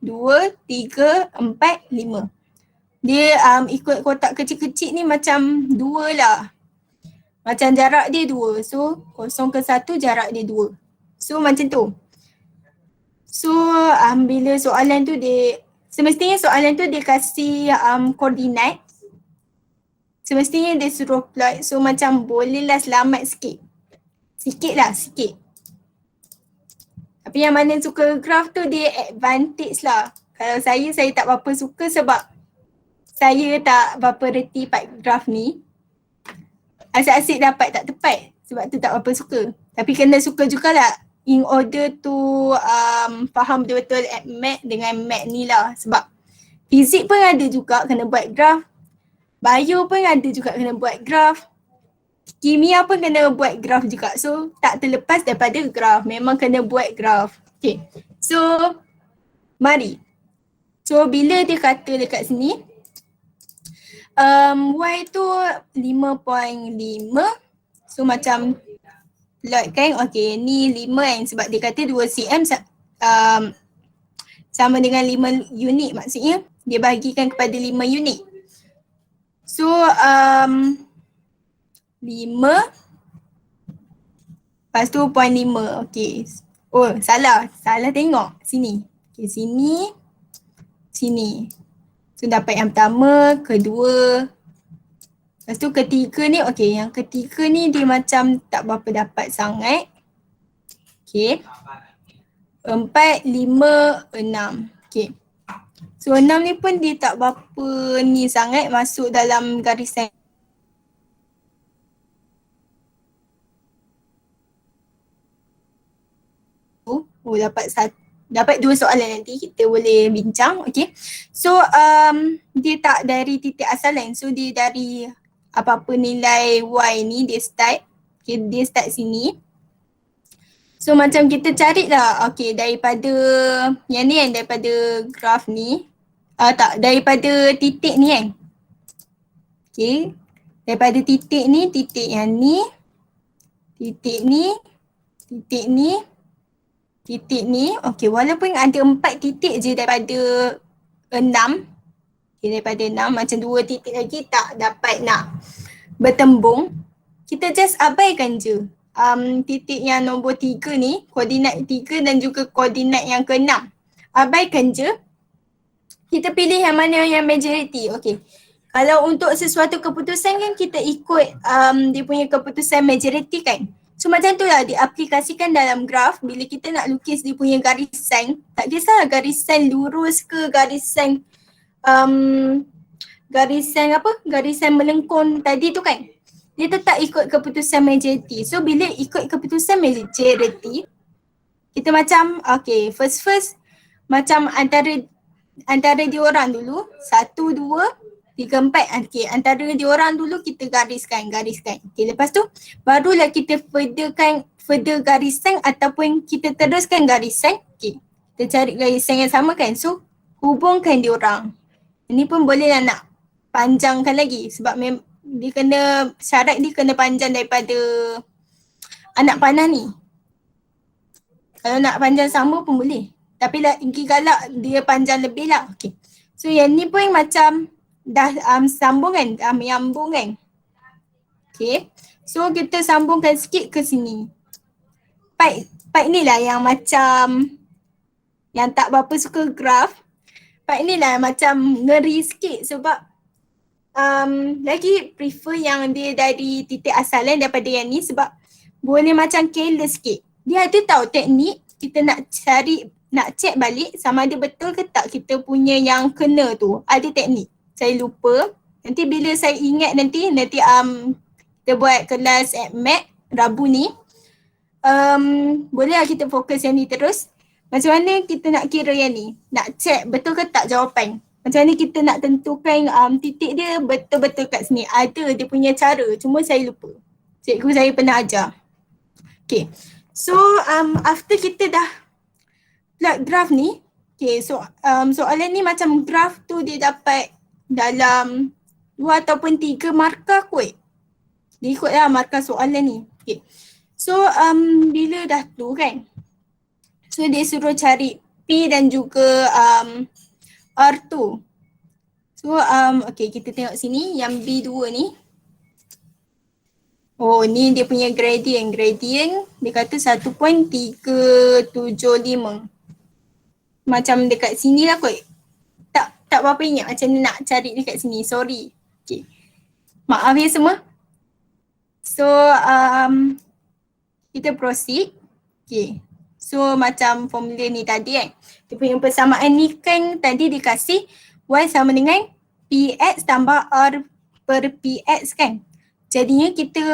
2, 3, 4, 5. Dia ikut kotak kecil-kecil ni macam 2 lah. Macam jarak dia 2. So 0 ke 1 jarak dia 2. So macam tu. So bila soalan tu semestinya soalan tu dia kasih koordinat. Semestinya dia suruh plot. So macam bolehlah selamat sikit. Sikit. Tapi yang mana suka graf tu dia advantage lah. Kalau saya tak berapa suka sebab saya tak berapa reti part graf ni. Asyik-asyik dapat tak tepat. Sebab tu tak berapa suka. Tapi kena suka jugalah in order to faham betul-betul math dengan math ni lah. Sebab fizik pun ada juga kena buat graf. Bio pun ada juga kena buat graf. Kimia pun kena buat graf juga. So tak terlepas daripada graf. Memang kena buat graf. Okay. So mari. So bila dia kata dekat sini Y tu 5.5. So macam plot kan. Okay ni 5 kan. Sebab dia kata 2 cm sama dengan 5 unit. Maksudnya dia bahagikan kepada 5 unit. So 5 lepas tu 0.5. Okay. Oh salah tengok sini. Okay sini. So dapat yang pertama, kedua. Lepas tu ketiga ni, okay, yang ketiga ni dia macam tak berapa dapat sangat. Okay. 4, 5, 6. Okay. So 6 ni pun dia tak berapa ni sangat masuk dalam garisan. Oh dapat 2 soalan nanti kita boleh bincang. Okay. So dia tak dari titik asalan. So dia dari apa-apa nilai Y ni dia start. Okay, dia start sini. So macam kita cari lah, okay, daripada yang ni kan, daripada graf ni. Daripada titik ni kan. Okay, daripada titik ni, titik yang ni, titik ni, titik ni, titik ni. Okay, walaupun ada 4 titik je daripada 6. Okay, daripada 6, macam 2 titik lagi tak dapat nak bertembung. Kita just abaikan je titik yang nombor 3 ni, koordinat 3 dan juga koordinat yang ke-6. Abaikan je. Kita pilih yang mana yang majority. Okay. Kalau untuk sesuatu keputusan kan kita ikut dia punya keputusan majority kan. So macam tu lah diaplikasikan dalam graf bila kita nak lukis dia punya garisan. Tak kisah garisan lurus ke garisan garisan melengkung tadi tu kan. Dia tetap ikut keputusan majority. So bila ikut keputusan majority, kita macam okay, first macam antara diorang dulu 1, 2, 3, 4. Okay, antara diorang dulu kita gariskan. Okay, lepas tu barulah kita further garisan ataupun kita teruskan garisan. Okay, kita cari garisan yang sama kan. So hubungkan diorang. Ini pun boleh lah nak panjangkan lagi sebab dia kena, syarat dia kena panjang daripada anak panah ni. Kalau nak panjang sama pun boleh. Tapi lagi galak dia panjang lebih lah. Okay. So yang ni pun macam dah sambung kan, dah menyambung kan. Okay. So kita sambungkan sikit ke sini. Part ni lah yang macam yang tak berapa suka graf. Part ni lah macam ngeri sikit sebab lagi prefer yang dia dari titik asalan daripada yang ni sebab boleh macam careless sikit. Dia ada tahu teknik kita nak cari, nak check balik sama ada betul ke tak kita punya yang kena tu. Ada teknik. Saya lupa. Nanti bila saya ingat nanti kita buat kelas Math Rabu ni. Bolehlah kita fokus yang ni terus. Macam mana kita nak kira yang ni? Nak check betul ke tak jawapan? Macam mana kita nak tentukan titik dia betul-betul kat sini. Ada dia punya cara, cuma saya lupa. Cikgu saya pernah ajar. Okay, so after kita dah plot graf ni, okay, so soalan ni macam graf tu dia dapat dalam 2 ataupun 3 markah kot. Dia ikutlah markah soalan ni. Okay, so bila dah tu kan, so dia suruh cari P dan juga R2. So okay, kita tengok sini yang B2 ni. Oh, ni dia punya gradient. Gradient dia kata 1.375. Macam dekat sini lah kot. Tak berapa ingat macam ni nak cari dekat sini. Sorry. Okay. Maaf ya semua. So kita proceed. Okay. So macam formula ni tadi kan. Dia punya persamaan ni kan tadi dikasih Y sama dengan PX tambah R per PX kan. Jadinya kita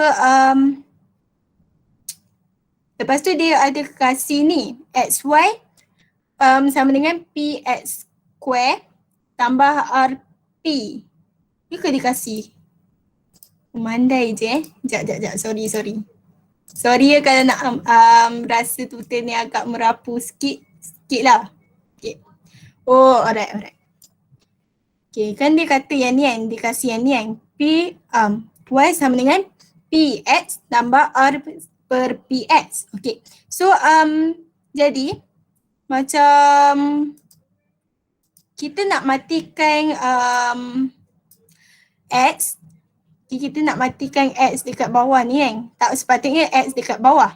lepas tu dia ada kasih ni XY sama dengan PX square tambah RP. Dia ke dikasih? Mandai je Sekejap. Sorry. Sorry ya kalau nak rasa tutor ni agak merapu sikit lah. Okay. Oh, alright. Okay, kan dia kata yang ni kan, dia kasih yang ni kan. Y sama dengan PX tambah R per PX. Okay, so jadi macam kita nak matikan X. Kita nak matikan X dekat bawah ni kan. Tak sepatutnya X dekat bawah.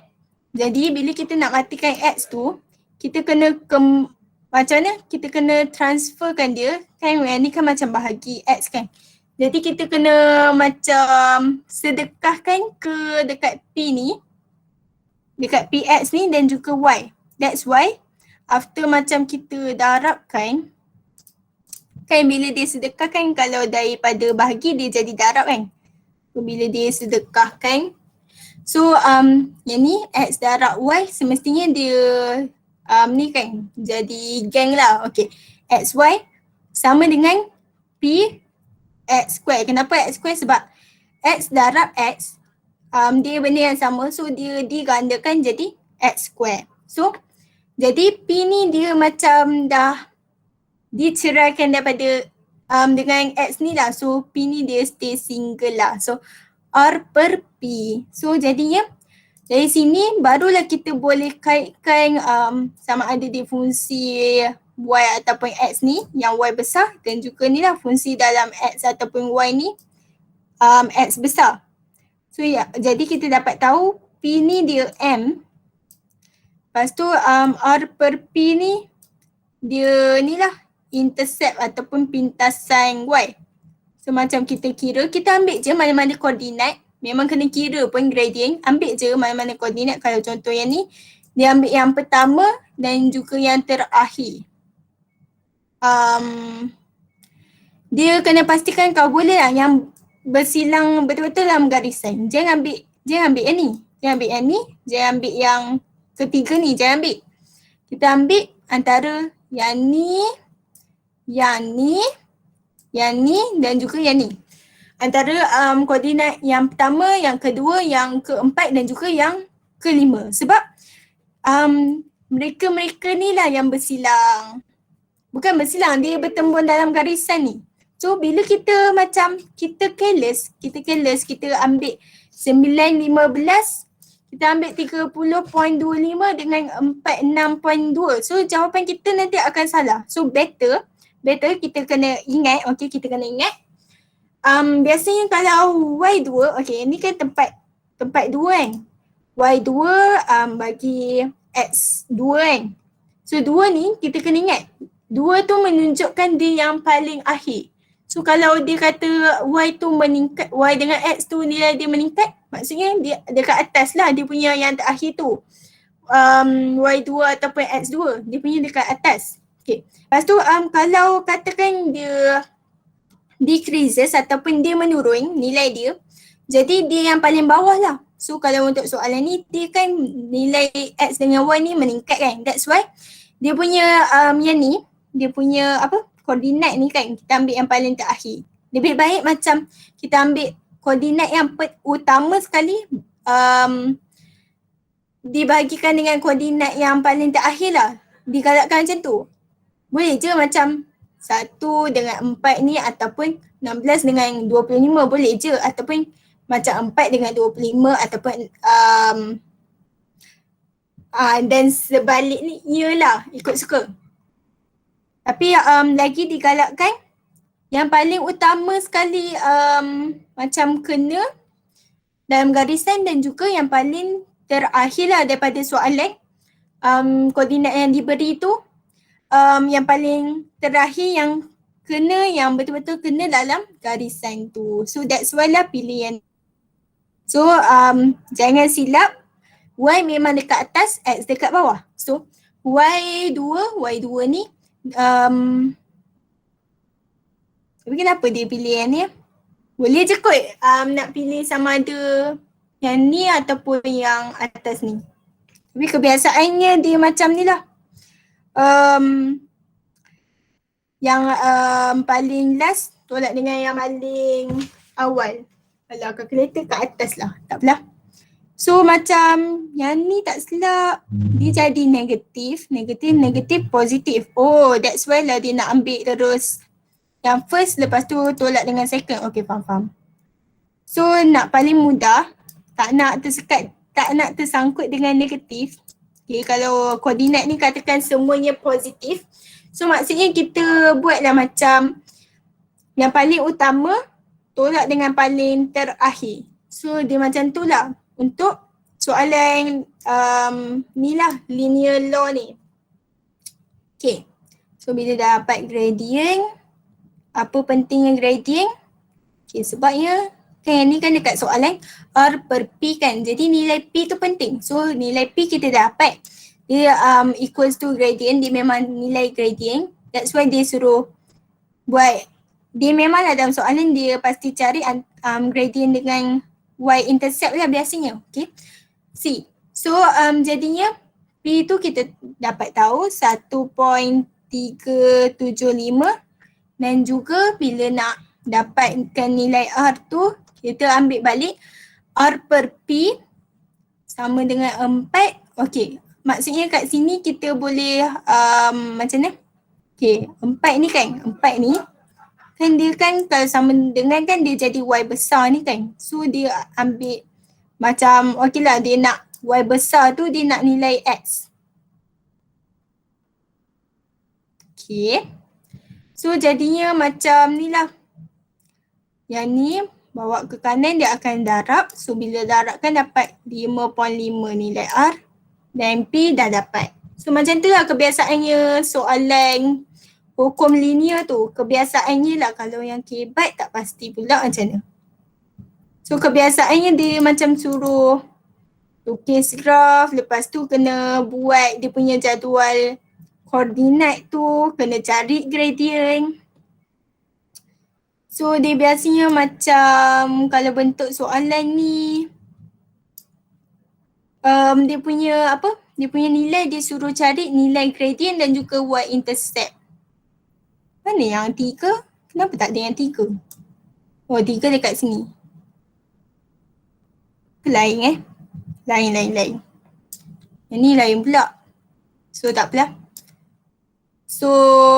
Jadi bila kita nak matikan X tu, kita kena macam mana? Kita kena transferkan dia. Kan yang ni kan macam bahagi X kan. Jadi kita kena macam sedekahkan ke dekat P ni. Dekat PX ni dan juga Y. That's why after macam kita darabkan. Kan bila dia sedekahkan kalau daripada bahagi dia jadi darab kan. Bila dia sedekahkan. So yang ni X darab Y semestinya dia ni kan jadi gang lah. Okay. XY sama dengan P X square. Kenapa X square? Sebab X darab X dia benda yang sama, so dia digandakan jadi X square. So jadi P ni dia macam dah diceraikan daripada dengan X ni lah. So P ni dia stay single lah. So R per P. So jadinya dari sini barulah kita boleh kaitkan sama ada dia fungsi Y ataupun X ni, yang Y besar, dan juga ni lah fungsi dalam X ataupun Y ni X besar. So ya, jadi kita dapat tahu P ni dia M. Lepas tu R per P ni dia ni lah intercept ataupun pintasan Y. So macam kita kira, kita ambil je mana-mana koordinat. Memang kena kira pun gradient. Ambil je mana-mana koordinat. Kalau contoh yang ni, dia ambil yang pertama dan juga yang terakhir. Dia kena pastikan kau boleh lah yang bersilang betul-betul dalam garisan. Jangan ambil yang ni. Jangan ambil yang ni. Jangan ambil yang ketiga ni. Jangan ambil. Kita ambil antara yang ni, yang ni dan juga yang ni. Antara koordinat yang pertama, yang kedua, yang keempat dan juga yang kelima. Sebab mereka ni lah yang bersilang. Bukan bersilang, dia bertembun dalam garisan ni. So bila kita macam kita careless, kita ambil 9, 15, kita ambil 30.25 dengan 46.2. So jawapan kita nanti akan salah. So better kita kena ingat, kita kena ingat. Biasanya kalau Y2, ni kan tempat 2 kan. Y2 bagi X2 kan. So 2 ni kita kena ingat. 2 tu menunjukkan dia yang paling akhir. So kalau dia kata Y tu meningkat, Y dengan X tu nilai dia meningkat, maksudnya dia dekat atas lah dia punya yang terakhir tu. Y2 ataupun X2, dia punya dekat atas. Lepas tu kalau katakan dia decreases ataupun dia menurun nilai dia, jadi dia yang paling bawah lah. So kalau untuk soalan ni, dia kan nilai X dengan Y ni meningkat kan. That's why dia punya yang ni, dia punya koordinat ni kan, kita ambil yang paling terakhir. Lebih baik macam kita ambil koordinat yang utama sekali dibahagikan dengan koordinat yang paling terakhir lah. Digalakkan macam tu. Boleh je macam 1 dengan 4 ni ataupun 16 dengan 25 boleh je, ataupun macam 4 dengan 25 ataupun dan sebaliknya lah, ikut suka. Tapi lagi digalakkan yang paling utama sekali macam kena dalam garisan, dan juga yang paling terakhir lah daripada soalan koordinat yang diberi tu, yang paling terakhir yang kena, yang betul-betul kena dalam garisan tu. So that's why lah pilih yang. So jangan silap, Y memang dekat atas, X dekat bawah. So Y2 ni tapi kenapa dia pilih yang ni? Boleh je kot nak pilih sama ada yang ni ataupun yang atas ni. Tapi kebiasaannya dia macam ni lah. Yang paling last tolak dengan yang paling awal. Kalau kalkulator kat atas lah, tak apalah. So macam yang ni tak silap, dia jadi negatif, positif. Oh, that's why lah dia nak ambil terus yang first, lepas tu tolak dengan second. Okay, faham. So nak paling mudah, tak nak tersangkut dengan negatif. Okay, kalau koordinat ni katakan semuanya positif, so maksudnya kita buatlah macam yang paling utama tolak dengan paling terakhir. So dia macam tu lah untuk soalan ni lah, linear law ni. Okay, so bila dah dapat gradient, apa pentingnya gradient? Okay, sebabnya kan ni kan dekat soalan R per P kan, jadi nilai P tu penting. So nilai P kita dapat, dia equals to gradient, dia memang nilai gradient. That's why dia suruh buat, dia memang lah dalam soalan dia pasti cari gradient dengan y-intercept lah biasanya. Okay, C. So jadinya P tu kita dapat tahu 1.375, dan juga bila nak dapatkan nilai R tu, kita ambil balik R per P sama dengan 4. Okey, maksudnya kat sini kita boleh macam mana? Okey, 4 ni kan, 4 ni kan dia kan kalau sama dengan kan dia jadi Y besar ni kan. So dia ambil macam okey lah dia nak Y besar tu dia nak nilai X. Okey. So jadinya macam ni lah. Yang ni bawa ke kanan dia akan darab. So bila darab kan dapat 5.5 nilai R dan P dah dapat. So macam tu lah kebiasaannya soalan hukum linear tu. Kebiasaannya lah kalau yang kebat tak pasti pula macam mana. So kebiasaannya dia macam suruh lukis graf, lepas tu kena buat dia punya jadual koordinat tu, kena cari gradient. So dia biasanya macam kalau bentuk soalan ni dia punya apa? Dia punya nilai dia suruh cari nilai gradient dan juga y-intercept. Mana yang 3? Kenapa tak ada yang 3? Oh 3 dekat sini. Lain Lain. Yang ni lain pula. So tak apalah. So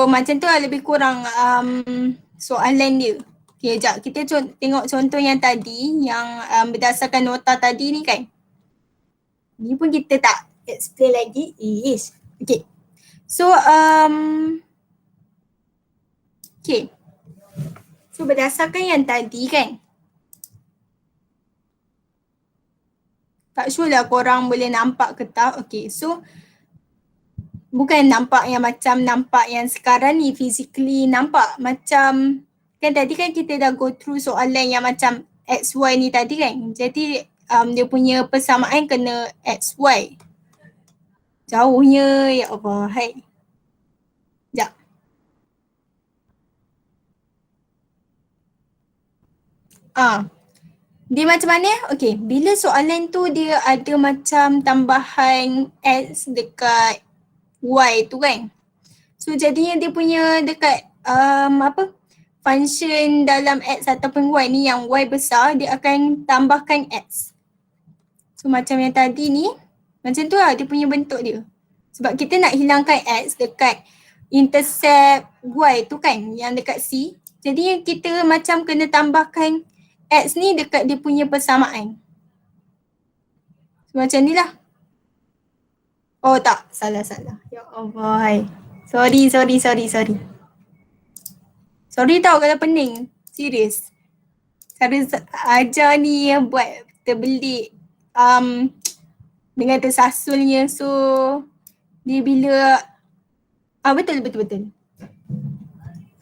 macam tu lah lebih kurang soalan dia. Okay, sekejap. Kita tengok contoh yang tadi yang berdasarkan nota tadi ni kan. Ni pun kita tak explain lagi. Yes. Okay. So okay. So berdasarkan yang tadi kan. Tak sure lah korang boleh nampak ke tak. Okay, so bukan nampak yang macam nampak yang sekarang ni physically nampak. Macam kan tadi kan kita dah go through soalan yang macam XY ni tadi kan. Jadi dia punya persamaan kena XY. Jauhnya ya Allah. Hai. Sekejap. Dia macam mana? Okay, bila soalan tu dia ada macam tambahan X dekat Y tu kan. So jadinya dia punya dekat function dalam X ataupun Y ni yang Y besar dia akan tambahkan X. So macam yang tadi ni, macam tu lah dia punya bentuk dia. Sebab kita nak hilangkan X dekat intercept Y tu kan yang dekat C. Jadi kita macam kena tambahkan X ni dekat dia punya persamaan. So, macam ni lah. Oh tak, salah. Ya Allah. Sorry. Sorry tau kalau pening. Serius. Cara ajar ni yang buat terbelik dengan tersasulnya. So dia bila betul.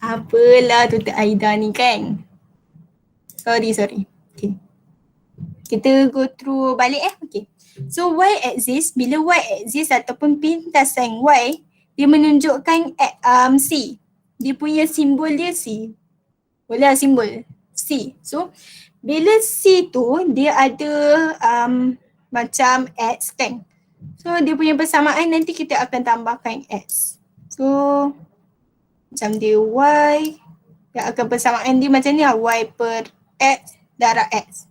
Apalah Tutor Aida ni kan. Sorry. Okay. Kita go through balik Okay. So y-axis, bila y-axis ataupun pintasan y, dia menunjukkan C. Dia punya simbol dia C. Boleh lah simbol C. So bila C tu dia ada macam X kan. So dia punya persamaan nanti kita akan tambahkan X. So macam dia Y, dia akan persamaan dia macam ni lah. Y per X darab X.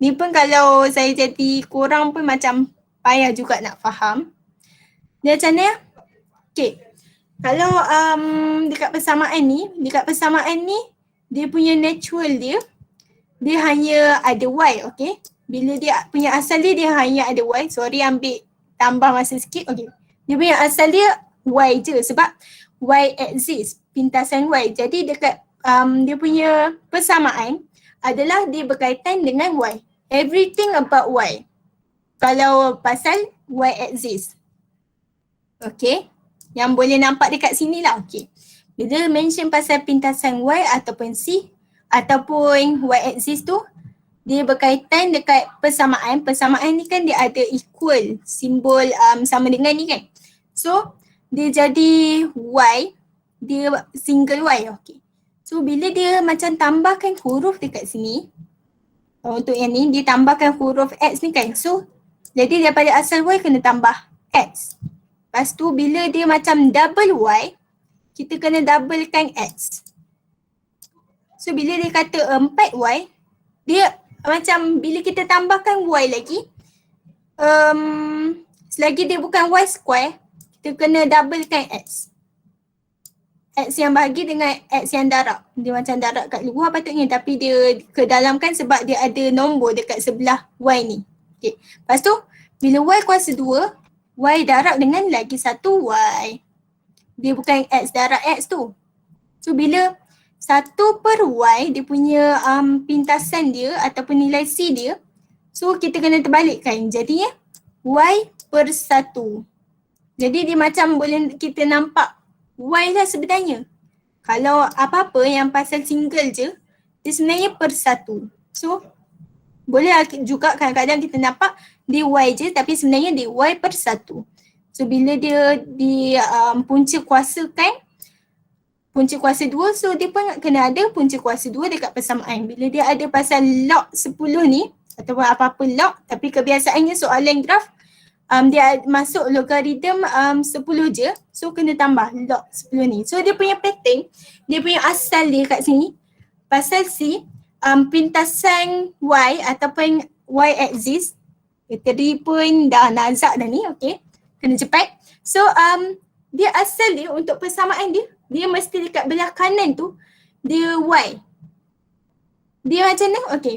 Ni pun kalau saya jadi korang pun macam payah juga nak faham. Dia macam ni lah. Okay. Kalau dekat persamaan ni, dia punya natural dia hanya ada Y, okay. Bila dia punya asal dia hanya ada Y. Sorry ambil tambah masa sikit. Okay. Dia punya asal dia Y je sebab Y exist, pintasan Y. Jadi dekat dia punya persamaan adalah dia berkaitan dengan Y. Everything about Y. Kalau pasal Y exist. Okay. Yang boleh nampak dekat sini lah. Okay. Bila mention pasal pintasan Y ataupun C ataupun Y exist tu, dia berkaitan dekat persamaan. Persamaan ni kan dia ada equal, simbol sama dengan ni kan. So dia jadi Y, dia single Y. Okay. So bila dia macam tambahkan huruf dekat sini, untuk yang ni dia tambahkan huruf X ni kan. So jadi daripada asal Y kena tambah X. Lepas tu bila dia macam double Y, kita kena doublekan X. So bila dia kata 4Y, dia macam bila kita tambahkan y lagi, selagi dia bukan y square, kita kena doublekan x. X yang bahagi dengan X yang darab. Dia macam darab kat luar patutnya, tapi dia kedalamkan sebab dia ada nombor dekat sebelah Y ni. Okay. Lepas tu, bila Y kuasa 2, Y darab dengan lagi satu Y. Dia bukan X darab X tu. So bila 1 per Y, dia punya pintasan dia ataupun nilai C dia, so kita kena terbalikkan. Jadinya Y per 1. Jadi dia macam boleh kita nampak Y lah sebenarnya. Kalau apa-apa yang pasal single je, dia sebenarnya per 1. So, boleh juga kadang-kadang kita nampak dia Y je tapi sebenarnya dia Y per 1. So, bila dia di punca kuasakan, punca kuasa 2, so dia pun kena ada punca kuasa 2 dekat persamaan. Bila dia ada pasal log 10 ni, ataupun apa-apa log, tapi kebiasaannya soalan graf, dia masuk logaritm 10 je, so kena tambah log 10 ni. So dia punya pattern, dia punya asal dia kat sini, pasal si pintasan Y ataupun Y axis, bateri pun dah nazak dah ni, okay, kena cepat. So dia asal dia untuk persamaan dia mesti dekat belah kanan tu, dia Y. Dia macam mana? Okay.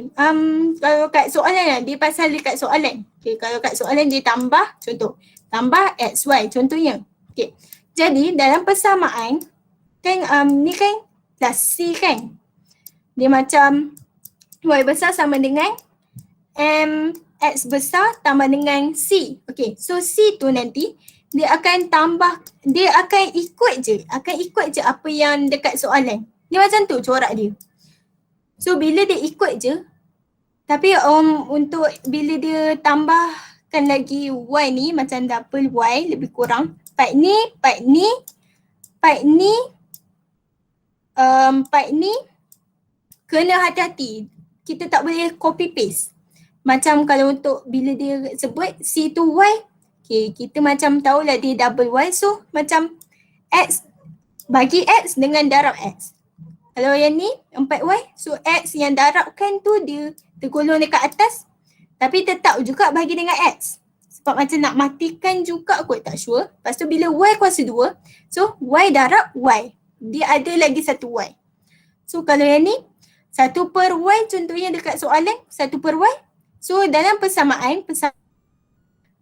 Kalau kat soalan lah, dia pasal dekat soalan. Okay. Kalau kat soalan dia tambah, contoh. Tambah XY contohnya. Okay. Jadi dalam persamaan, kan ni kan plus C kan. Dia macam Y besar sama dengan X besar tambah dengan C. Okay. So C tu nanti, dia akan tambah, dia akan ikut je apa yang dekat soalan. Dia macam tu corak dia. So bila dia ikut je, tapi untuk bila dia tambahkan lagi Y ni macam double Y lebih kurang, part ni kena hati-hati. Kita tak boleh copy paste. Macam kalau untuk bila dia sebut C tu Y, okay, kita macam tahulah dia double Y, so macam X bagi X dengan darab X. Kalau yang ni 4Y, so X yang darabkan tu dia tergolong dekat atas, tapi tetap juga bagi dengan X. Sebab macam nak matikan juga kot, tak sure. Lepas tu bila Y kuasa 2, so Y darab Y. Dia ada lagi satu Y. So kalau yang ni, 1 per Y contohnya dekat soalan, 1 per Y. So dalam persamaan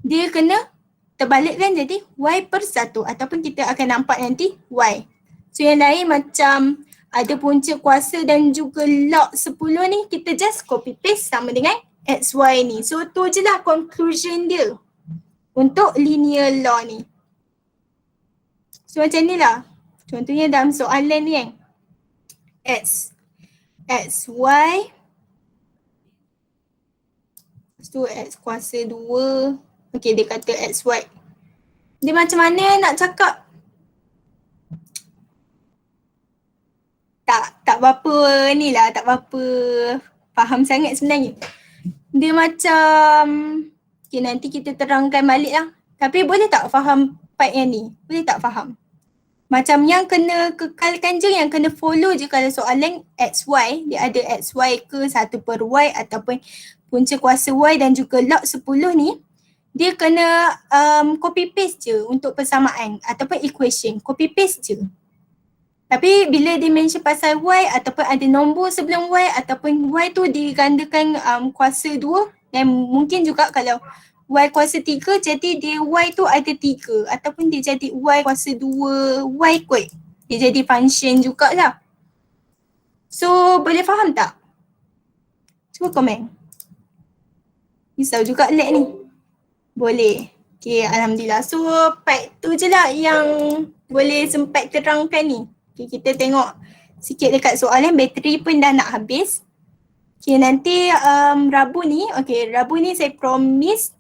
dia kena terbalikkan jadi Y per 1 ataupun kita akan nampak nanti Y. So yang lain macam ada punca kuasa dan juga log 10 ni, kita just copy paste sama dengan XY ni. So tu je lah conclusion dia untuk linear law ni. So macam ni lah. Contohnya dalam soalan ni kan. XY. Lepas tu X kuasa 2. Okay, dia kata XY. Dia macam mana nak cakap? Tak berapa ni lah, tak berapa faham sangat sebenarnya. Dia macam, okay, nanti kita terangkan balik lah. Tapi boleh tak faham part yang ni? Boleh tak faham? Macam yang kena kekalkan je, yang kena follow je kalau soalan XY, dia ada XY ke 1 per Y ataupun punca kuasa Y dan juga log 10 ni, dia kena copy paste je untuk persamaan ataupun equation, copy paste je. Tapi bila dia mention pasal Y ataupun ada nombor sebelum Y ataupun Y tu digandakan kuasa 2, dan mungkin juga kalau Y kuasa 3 jadi dia Y tu ada 3 ataupun dia jadi Y kuasa 2 Y kot. Dia jadi function jugalah. So boleh faham tak? Cuba komen. Risau juga lag ni. Boleh. Okay, Alhamdulillah. So part tu je lah yang boleh sempat terangkan ni. Okay, kita tengok sikit dekat soalan, bateri pun dah nak habis. Okay, nanti Rabu ni, okay, Rabu ni saya promise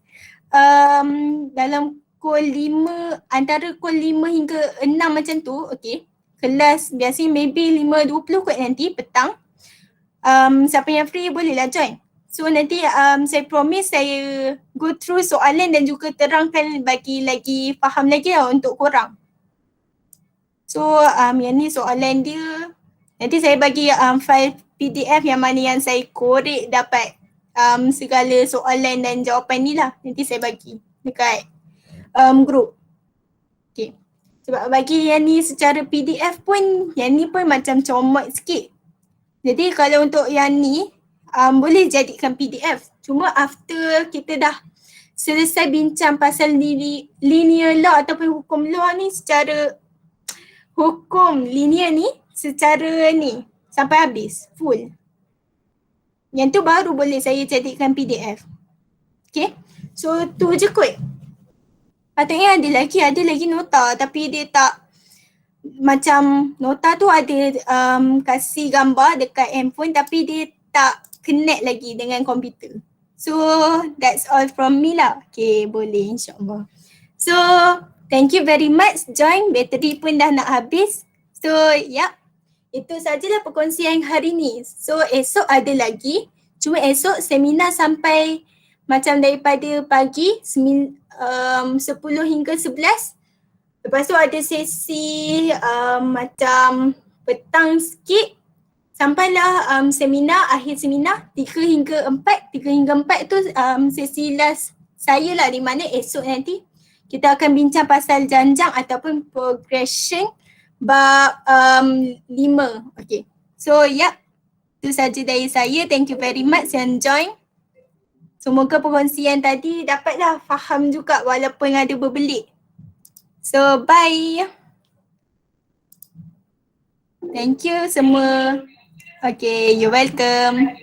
dalam pukul 5, antara pukul 5 hingga 6 macam tu, okay. Kelas biasanya maybe 5.20 kot nanti petang. Siapa yang free bolehlah join. So nanti saya promise saya go through soalan dan juga terangkan bagi lagi faham lagi lah untuk korang. So yang ni soalan dia. Nanti saya bagi file PDF yang mana yang saya korek dapat segala soalan dan jawapan ni lah. Nanti saya bagi dekat group. Okay. Sebab bagi yang ni secara PDF pun, yang ni pun macam comot sikit. Jadi kalau untuk yang ni, boleh jadikan PDF. Cuma after kita dah selesai bincang pasal linear law ataupun hukum law ni secara hukum linear ni secara ni sampai habis, full. Yang tu baru boleh saya jadikan PDF. Okay, so tu je kot. Patutnya ada lagi nota tapi dia tak, macam nota tu ada kasih gambar dekat handphone tapi dia tak connect lagi dengan komputer. So that's all from me lah. Okay, boleh insyaAllah. So thank you very much join, bateri pun dah nak habis. So yeah, itu sajalah perkongsian hari ni. So esok ada lagi, cuma esok seminar sampai macam daripada pagi 10 hingga 11. Lepas tu ada sesi macam petang sikit sampailah seminar, akhir seminar 3 hingga 4. 3 hingga 4 tu sesi last saya lah, di mana esok nanti kita akan bincang pasal janjang ataupun progression bab 5. Okay. So yeah, itu saja dari saya. Thank you very much yang join. Semoga perkongsian tadi dapatlah faham juga walaupun ada berbelit. So bye. Thank you semua. Okay, you're welcome.